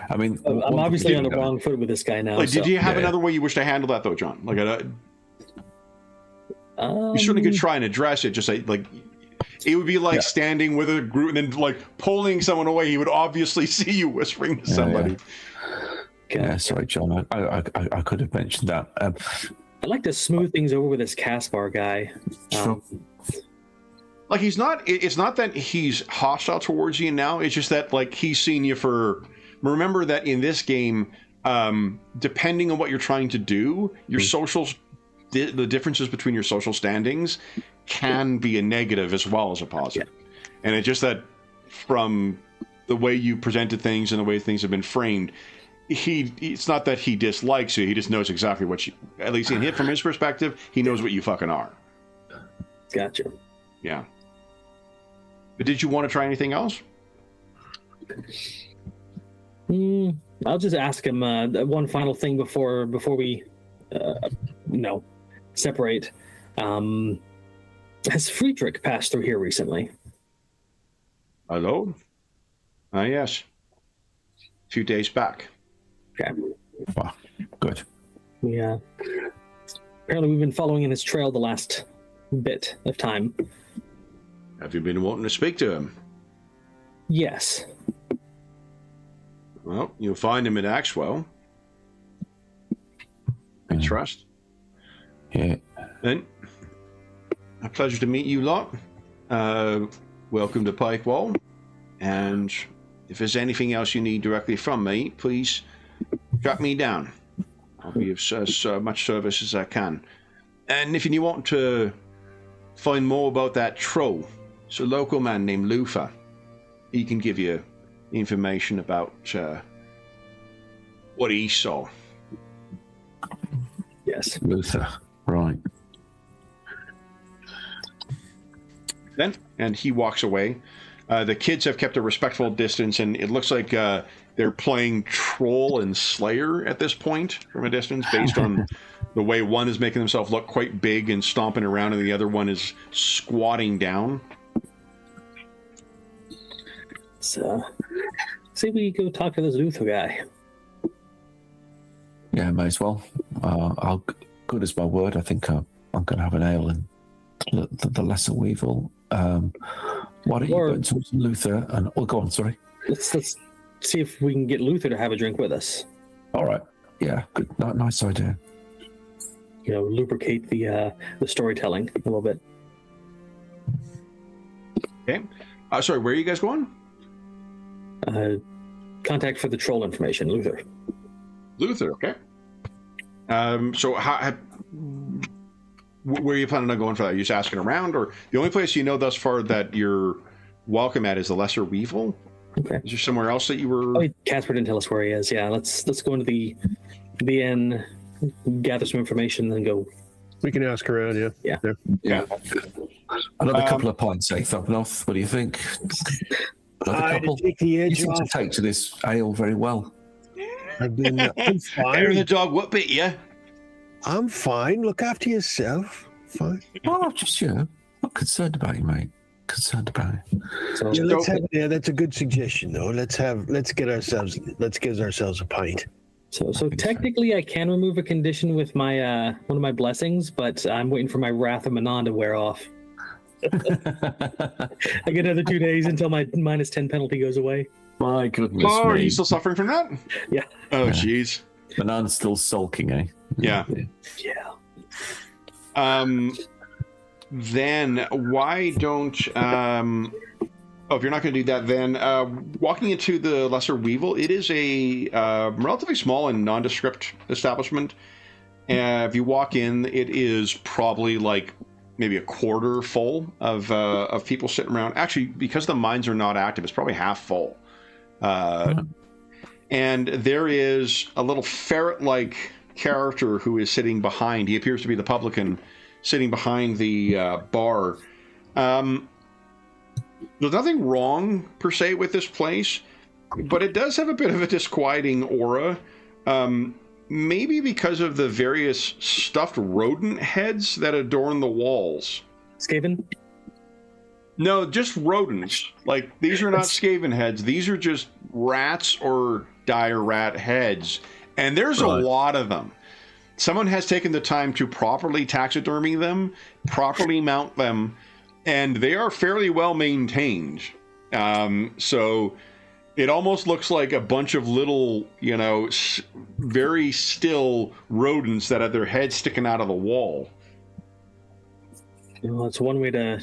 I mean, I'm obviously on the wrong foot with this guy now. like, did you have Yeah. another way you wish to handle that, though, John? Like, Um, you certainly could try and address it. Just say, like, it would be like standing with a group and then like pulling someone away. He would obviously see you whispering to somebody. Yeah, sorry, John. I could have mentioned that. I'd like to smooth things over with this Caspar guy. Sure. Like, he's not. It's not that he's hostile towards you now. It's just that, like, he's seen you for. Remember that in this game, depending on what you're trying to do, your socials, the differences between your social standings, can be a negative as well as a positive. And it's just that from the way you presented things and the way things have been framed, it's not that he dislikes you. He just knows exactly what you. At least from his perspective, he knows what you fucking are. Gotcha. Yeah. But did you want to try anything else? I'll just ask him one final thing before we, separate. Has Friedrich passed through here recently? Hello? Yes. A few days back. Okay. Wow, good. Yeah. Apparently, we've been following in his trail the last bit of time. Have you been wanting to speak to him? Yes. Well, you'll find him at Axwell. I trust. Yeah. Then, a pleasure to meet you lot. Welcome to Pike Wall. And if there's anything else you need directly from me, please track me down. I'll be of so much service as I can. And if you want to find more about that troll, it's a local man named Lufa. He can give you information about what he saw. Yes. Luther, right. Then, and he walks away. The kids have kept a respectful distance, and it looks like they're playing Troll and Slayer at this point from a distance, based on the way one is making himself look quite big and stomping around, and the other one is squatting down. So, see if we go talk to this Luther guy. Yeah, may as well. I'll good as my word. I think I'm going to have an ale in the Lesser Weevil. Why don't you go into Luther and go on? Sorry. Let's see if we can get Luther to have a drink with us. All right. Yeah. Good. Nice idea. You know, lubricate the storytelling a little bit. Okay. Sorry, where are you guys going? Contact for the troll information, Luther. Luther. Okay. So where are you planning on going for that? Are you just asking around, or the only place you know thus far that you're welcome at is the Lesser Weevil? Okay. Is there somewhere else that you were? Oh, Casper didn't tell us where he is. Yeah, let's go into the inn, gather some information, then go. We can ask around, yeah. Yeah. Another couple of pints, Thopnoth. What do you think? Another couple? Take the edge You seem to off. take to this ale very well. I'm Better fine. the dog. What bit you? I'm fine. Look after yourself. Fine. Oh, just not concerned about you, mate. Concerned about you. So, Yeah, that's a good suggestion, though. Let's give ourselves a pint. so technically, I can remove a condition with my one of my blessings, but I'm waiting for my Wrath of Manon to wear off. I get another 2 days until my -10 penalty goes away. My goodness Oh, me. are you still suffering from that? Yeah. Oh, jeez. Manon's still sulking, eh? Yeah. Yeah. Then why don't if you're not going to do that, then walking into the Lesser Weevil, it is a relatively small and nondescript establishment. If you walk in, it is probably like maybe a quarter full of people sitting around. Actually, because the mines are not active, it's probably half full. And there is a little ferret-like character who is sitting behind. He appears to be the publican sitting behind the bar. There's nothing wrong per se with this place, but it does have a bit of a disquieting aura. Maybe because of the various stuffed rodent heads that adorn the walls. Skaven? No, just rodents. Like, these are not Skaven heads. These are just rats or dire rat heads. And there's a lot of them. Someone has taken the time to properly taxidermy them, properly mount them, and they are fairly well maintained. So it almost looks like a bunch of little, very still rodents that have their heads sticking out of the wall. Well, it's one way to,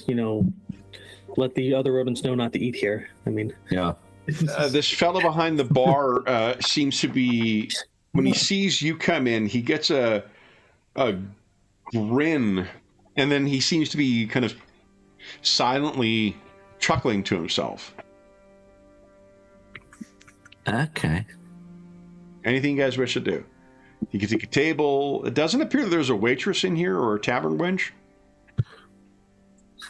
let the other rodents know not to eat here. I mean, Yeah. This fellow behind the bar seems to be, when he sees you come in, he gets a grin, and then he seems to be kind of silently chuckling to himself. Okay. Anything you guys wish to do? You can take a table. It doesn't appear that there's a waitress in here or a tavern wench.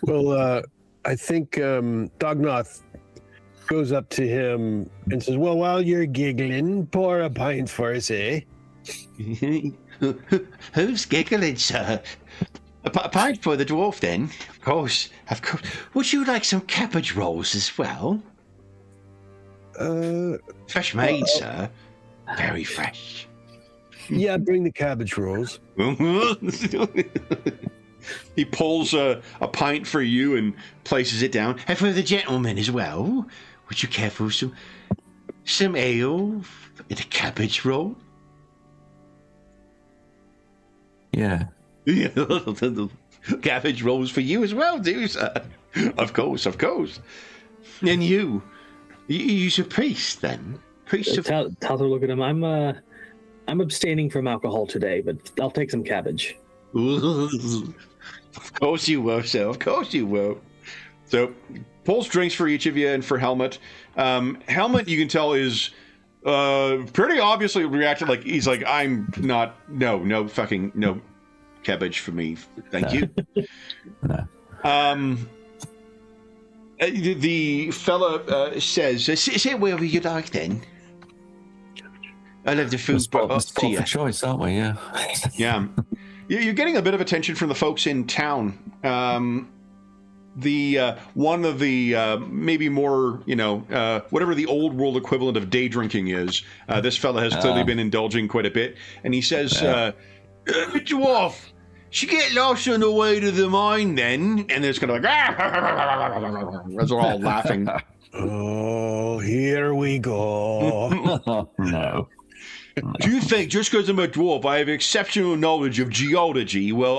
Well, I think Dognoth goes up to him and says, "Well, while you're giggling, pour a pint for us, eh?" Who's giggling, sir? A pint for the dwarf, then. Of course. Would you like some cabbage rolls as well? Fresh made, sir. Very fresh. Yeah, bring the cabbage rolls. He pulls a pint for you and places it down. And for the gentleman as well. Would you care for some ale and a cabbage roll? Yeah. Cabbage rolls for you as well, do sir? Of course. And you're a priest, then? Priest of... Talthor, look at him. I'm abstaining from alcohol today, but I'll take some cabbage. Of course you will, sir. Of course you will. So, pulls drinks for each of you and for Helmut. Helmut, you can tell, is pretty obviously reacted like he's like, I'm not, no cabbage for me. Thank you. No. The fella says, "Sit wherever you like, then. I'll have the food brought up to you." For choice, aren't we? Yeah. Yeah. You're getting a bit of attention from the folks in town. One of the maybe more, whatever the old world equivalent of day drinking is, this fella has clearly been indulging quite a bit. And he says, "Dwarf, she get lost on the way to the mine then?" And it's kind of like, as they're all laughing. Oh, here we go. No. Do you think just because I'm a dwarf, I have exceptional knowledge of geology? Well,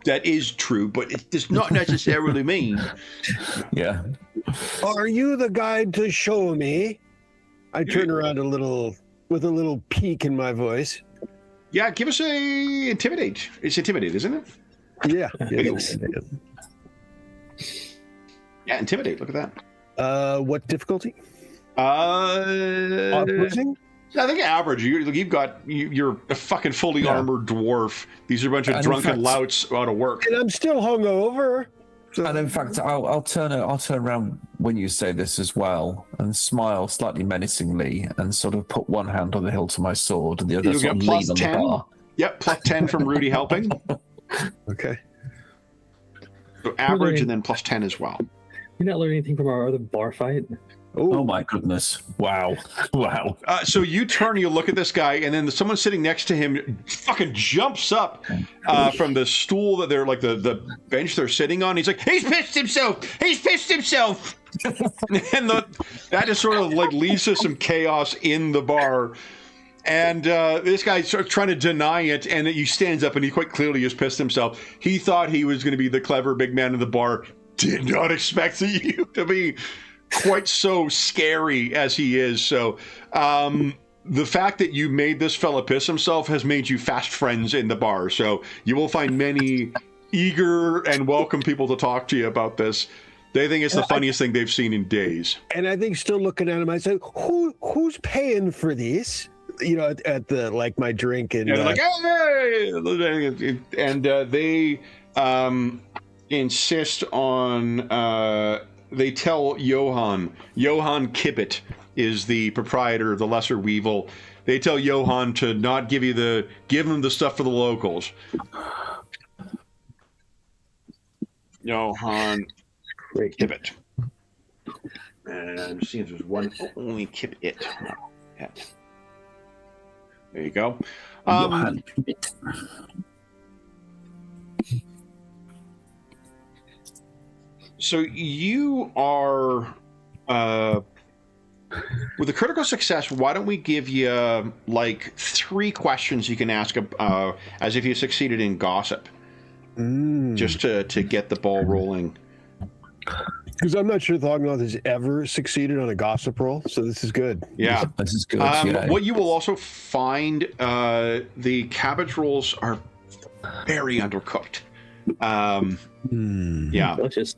that is true, but it does not necessarily mean. Yeah. Are you the guide to show me? I turn around with a little peak in my voice. Yeah, give us a intimidate. It's intimidate, isn't it? Yeah. Yeah, intimidate. Look at that. What difficulty? Opposing? I think average. You're a fucking fully armored dwarf. These are a bunch of drunken louts out of work. And I'm still hungover. So. And in fact, I'll turn around when you say this as well, and smile slightly menacingly, and sort of put one hand on the hilt of my sword, and the other sort of lean on the bar. Yep, plus 10 from Rudy helping. Okay. So average, and then plus 10 as well. You not learn anything from our other bar fight? Oh my goodness! Wow! So you turn, you look at this guy, and then someone sitting next to him fucking jumps up from the stool that they're like the bench they're sitting on. He's like, "He's pissed himself! He's pissed himself!" And that just sort of like leads to some chaos in the bar. And this guy's sort of trying to deny it, and he stands up, and he quite clearly has pissed himself. He thought he was going to be the clever big man in the bar. Did not expect you to be quite so scary as he is. So the fact that you made this fella piss himself has made you fast friends in the bar. So you will find many eager and welcome people to talk to you about this. They think it's the funniest thing they've seen in days. And I think still looking at him, I said, who's paying for this? At the like my drink and they're like, hey! And they insist on. They tell Johan Kibbet is the proprietor of the Lesser Weevil. They tell Johan to not give him the stuff for the locals. Johan Kibbet. And I'm seeing if there's one only Kibbet. Yeah. There you go. Johan Kibbet. So you are, with a critical success, why don't we give you like 3 questions you can ask as if you succeeded in gossip, just to get the ball rolling. Because I'm not sure Thognoth has ever succeeded on a gossip roll, so this is good. Yeah. This is good. What you will also find, the cabbage rolls are very undercooked. Yeah. Delicious.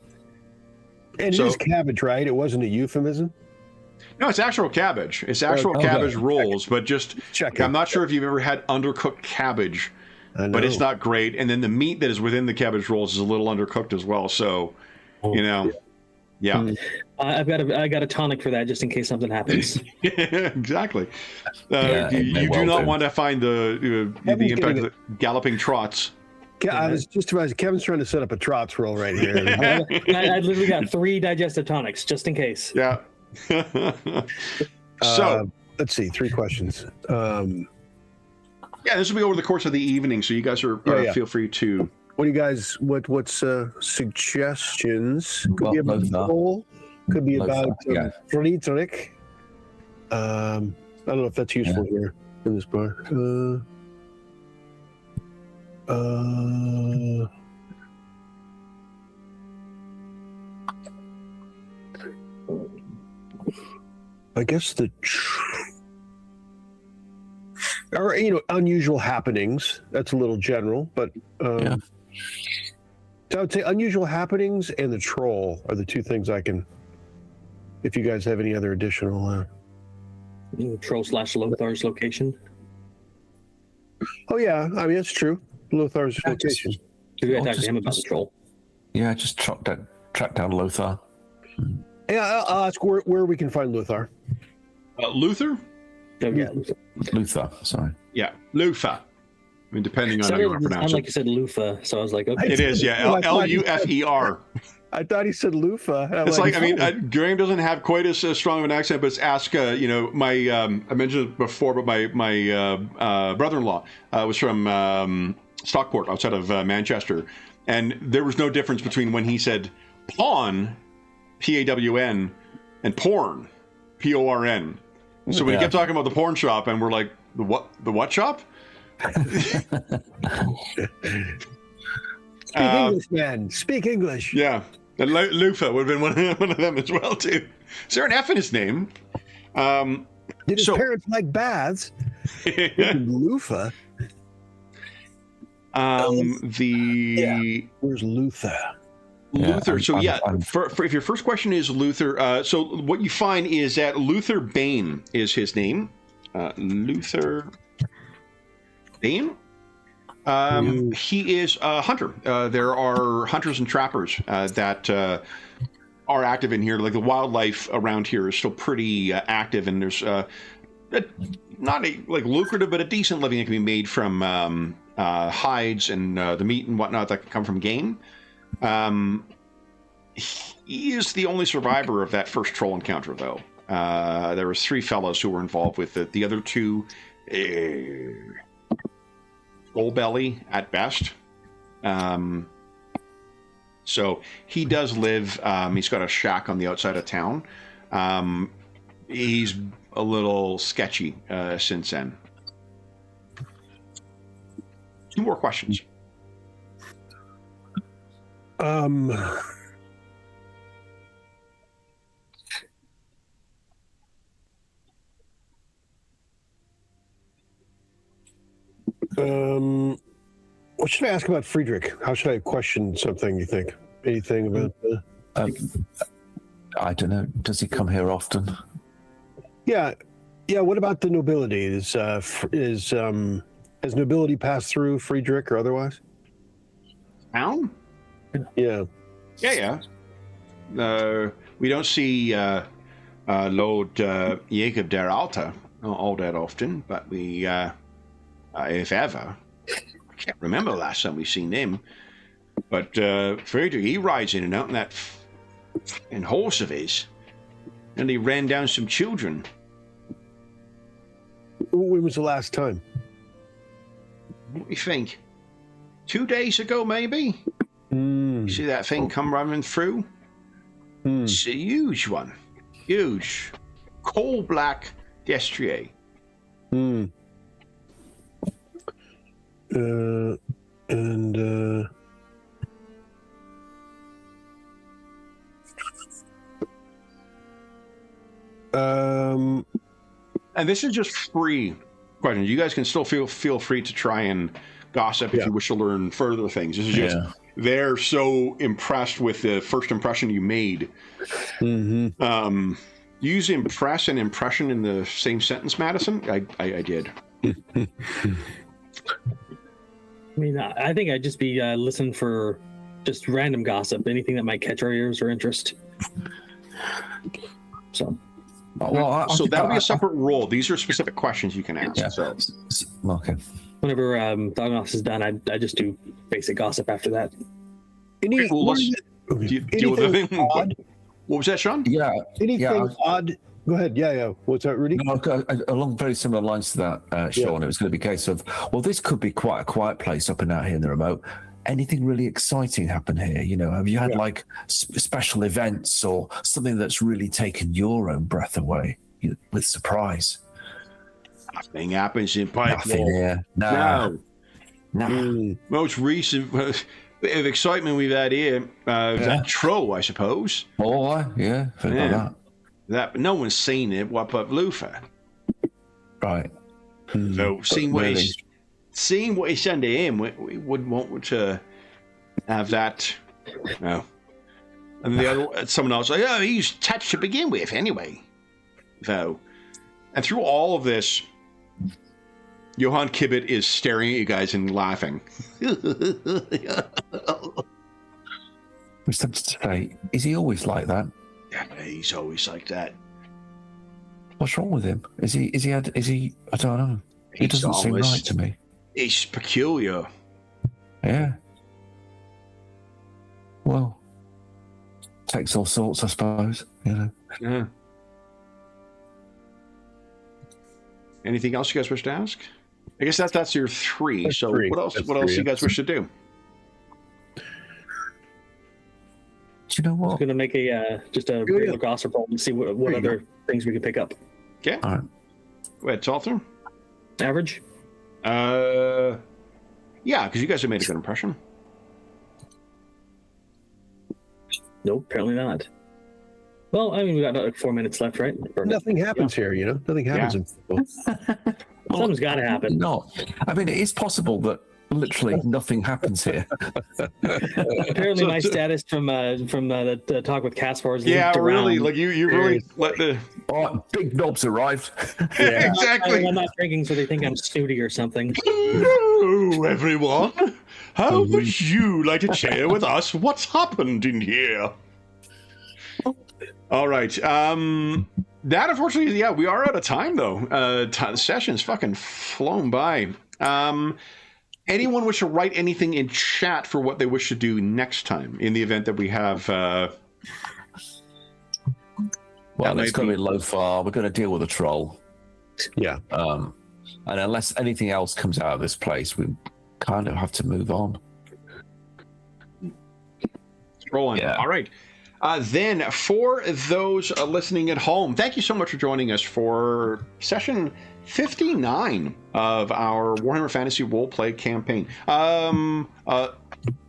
And it is cabbage, right? It wasn't a euphemism? No, it's actual cabbage. It's actual cabbage rolls, but just I'm not sure if you've ever had undercooked cabbage, but it's not great. And then the meat that is within the cabbage rolls is a little undercooked as well. So, yeah. I got a tonic for that just in case something happens. Exactly. You do not want to find the impact of the galloping trots. I was just about Kevin's trying to set up a trots roll right here. I literally got 3 digestive tonics just in case. Yeah. So let's see, 3 questions. This will be over the course of the evening, so you guys are feel free to. What do you guys? What's suggestions? Could be about roll. Could be about Friedrich. I don't know if that's useful here in this bar. I guess unusual happenings. That's a little general, but so I would say unusual happenings and the troll are the 2 things I can. If you guys have any other additional Troll/Lothar's location. Oh yeah, I mean that's true. Lothar's location. We got to talk to him about the troll. Yeah, just track down Lothar. Yeah, I'll ask where we can find Luthar. Luther? Oh, yeah. Luther, sorry. Yeah, Lufa. I mean, depending on how you want to pronounce Sound it. like you said Lufa, so I was like, okay. It is, yeah. Lufer. I thought he said Lufa. It's like, I mean, Graham doesn't have quite as strong of an accent, but it's ask, my, I mentioned it before, but my brother-in-law was from Stockport, outside of Manchester. And there was no difference between when he said pawn, P-A-W-N, and porn, P-O-R-N. So when he kept talking about the porn shop, and we're like, the what shop? Speak English, man. Speak English. Yeah. And Lufa would have been one of them as well, too. Is there an F in his name? Did his parents like baths? Lufa. Where's Luther? Luther. So if your first question is Luther, so what you find is that Luther Bane is his name. Luther Bane. He is a hunter. There are hunters and trappers that are active in here. Like the wildlife around here is still pretty active, and there's not lucrative, but a decent living that can be made from hides and the meat and whatnot that can come from game. He is the only survivor of that first troll encounter, though. There was 3 fellows who were involved with it. The other 2, Goldbelly at best. So he does live. He's got a shack on the outside of town. He's a little sketchy since then. 2 more questions. What should I ask about Friedrich? How should I question something, you think? Anything about I don't know. Does he come here often? Yeah. What about the nobility? Has nobility passed through Friedrich or otherwise? Town? Yeah. We don't see Lord Jacob der Alta all that often, but we, if ever, I can't remember the last time we seen him. But Friedrich, he rides in and out in that horse of his, and he ran down some children. When was the last time? What do you think? 2 days ago, maybe? You see that thing come running through? It's a huge one. Huge. Coal black destrier. And this is just free questions. You guys can still feel free to try and gossip if you wish to learn further things. This is just they're so impressed with the first impression you made. Use impress and impression in the same sentence, Madison? I did. I mean, I think I'd just be listening for just random gossip, anything that might catch our ears or interest. So that'll be a separate role. These are specific questions you can ask. Yeah. So. Okay. Whenever Dognos is done, I just do basic gossip after that. Deal with the thing. What was that, Sean? Yeah. Anything odd? Go ahead. Yeah. What's that, Rudy? No, along very similar lines to that, Sean, it was going to be a case of, well, this could be quite a quiet place up and out here in the remote. Anything really exciting happen here? You know, have you had like special events or something that's really taken your own breath away with surprise? Nothing happens in Pipe Nothing here. No. Most recent bit of excitement we've had here is that troll, I suppose. Oh, yeah. Like that, but no one's seen it. What but Lufa? Right. So seeing what he's done to him, we wouldn't want to have that. No. And the other, someone else like, oh, he's touched to begin with, anyway. So, and through all of this, Johann Kibbet is staring at you guys and laughing. Was tempted to say, is he always like that? he's always like that. What's wrong with him? Is he? I don't know. He doesn't seem right to me. He's peculiar. Yeah. Well, takes all sorts, I suppose. You know. Yeah. Anything else you guys wish to ask? I guess that's your three. That's so three. what else? That's What else three, do you guys wish to do? Do you know I'm what? going to make a just a regular gossip roll and see what other things we can pick up. Okay. All right. Go ahead, Salter. Average? Yeah, because you guys have made a good impression. Nope, apparently not. Well, I mean, we got like 4 minutes left, right? Nothing happens here, you know. Nothing happens in football. Something's got to happen. No, I mean it is possible that literally nothing happens here. Apparently, my status from the talk with Caspar is Yeah, linked really. around. Like you really let the Oh, big knobs arrived. yeah, exactly. I'm not drinking, so they think I'm snooty or something. Hello, everyone. How would you like to share with us what's happened in here? All right. That unfortunately, yeah, we are out of time though. The session's fucking flown by. Anyone wish to write anything in chat for what they wish to do next time in the event that we have? Well, it's going to be low far. We're going to deal with a troll. Yeah. And unless anything else comes out of this place, we kind of have to move on. Roll on. Yeah. All right. Then, for those listening at home, thank you so much for joining us for session 59 of our Warhammer Fantasy Roleplay campaign.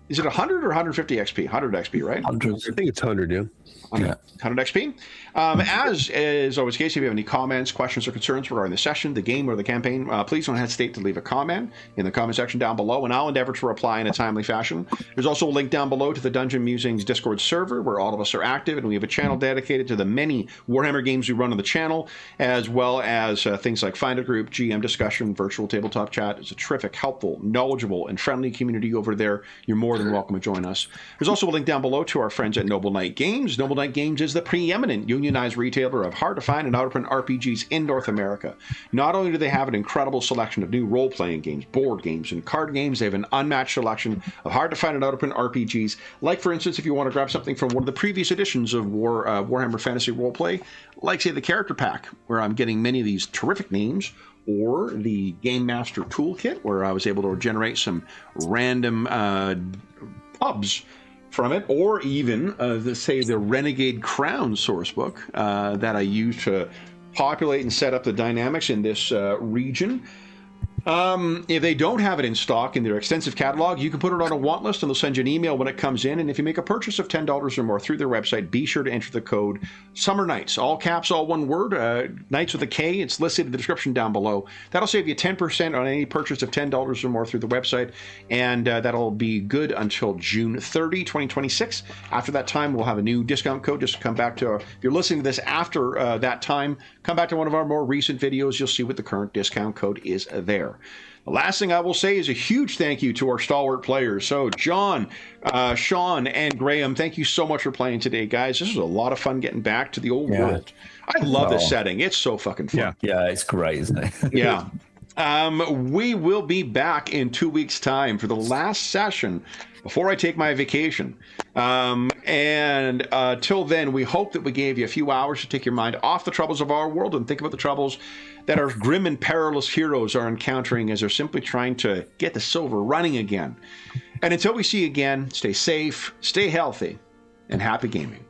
Is it 100 or 150 XP? 100 XP, right? 100. I think it's 100, yeah. 100 XP. As is always the case, if you have any comments, questions, or concerns regarding the session, the game, or the campaign, please don't hesitate to leave a comment in the comment section down below, and I'll endeavor to reply in a timely fashion. There's also a link down below to the Dungeon Musings Discord server, where all of us are active, and we have a channel dedicated to the many Warhammer games we run on the channel, as well as things like Find a Group, GM discussion, virtual tabletop chat. It's a terrific, helpful, knowledgeable, and friendly community over there. You're more than welcome to join us. There's also a link down below to our friends at Noble Knight Games. Noble Knight Games is the preeminent unionized retailer of hard-to-find and out-of-print RPGs in North America. Not only do they have an incredible selection of new role-playing games, board games, and card games, they have an unmatched selection of hard-to-find and out-of-print RPGs. Like, for instance, if you want to grab something from one of the previous editions of Warhammer Fantasy Roleplay, like, say, the Character Pack, where I'm getting many of these terrific names, or the Game Master Toolkit, where I was able to generate some random pubs from it, or even, say, the Renegade Crown sourcebook that I use to populate and set up the dynamics in this region. If they don't have it in stock in their extensive catalog, you can put it on a want list and they'll send you an email when it comes in. And if you make a purchase of $10 or more through their website, be sure to enter the code Summer Nights, all caps, all one word, Nights with a K. It's listed in the description down below. That'll save you 10% on any purchase of $10 or more through the website. And that'll be good until June 30, 2026. After that time, we'll have a new discount code. Just come back to, if you're listening to this after that time, come back to one of our more recent videos. You'll see what the current discount code is there. The last thing I will say is a huge thank you to our stalwart players. So John, Sean, and Graham, thank you so much for playing today, guys. This was a lot of fun getting back to the old world. I love this setting. It's so fucking fun. Yeah, it's great, isn't it? Yeah. We will be back in 2 weeks' time for the last session before I take my vacation. And till then, we hope that we gave you a few hours to take your mind off the troubles of our world and think about the troubles that our grim and perilous heroes are encountering as they're simply trying to get the silver running again. And until we see you again, stay safe, stay healthy, and happy gaming.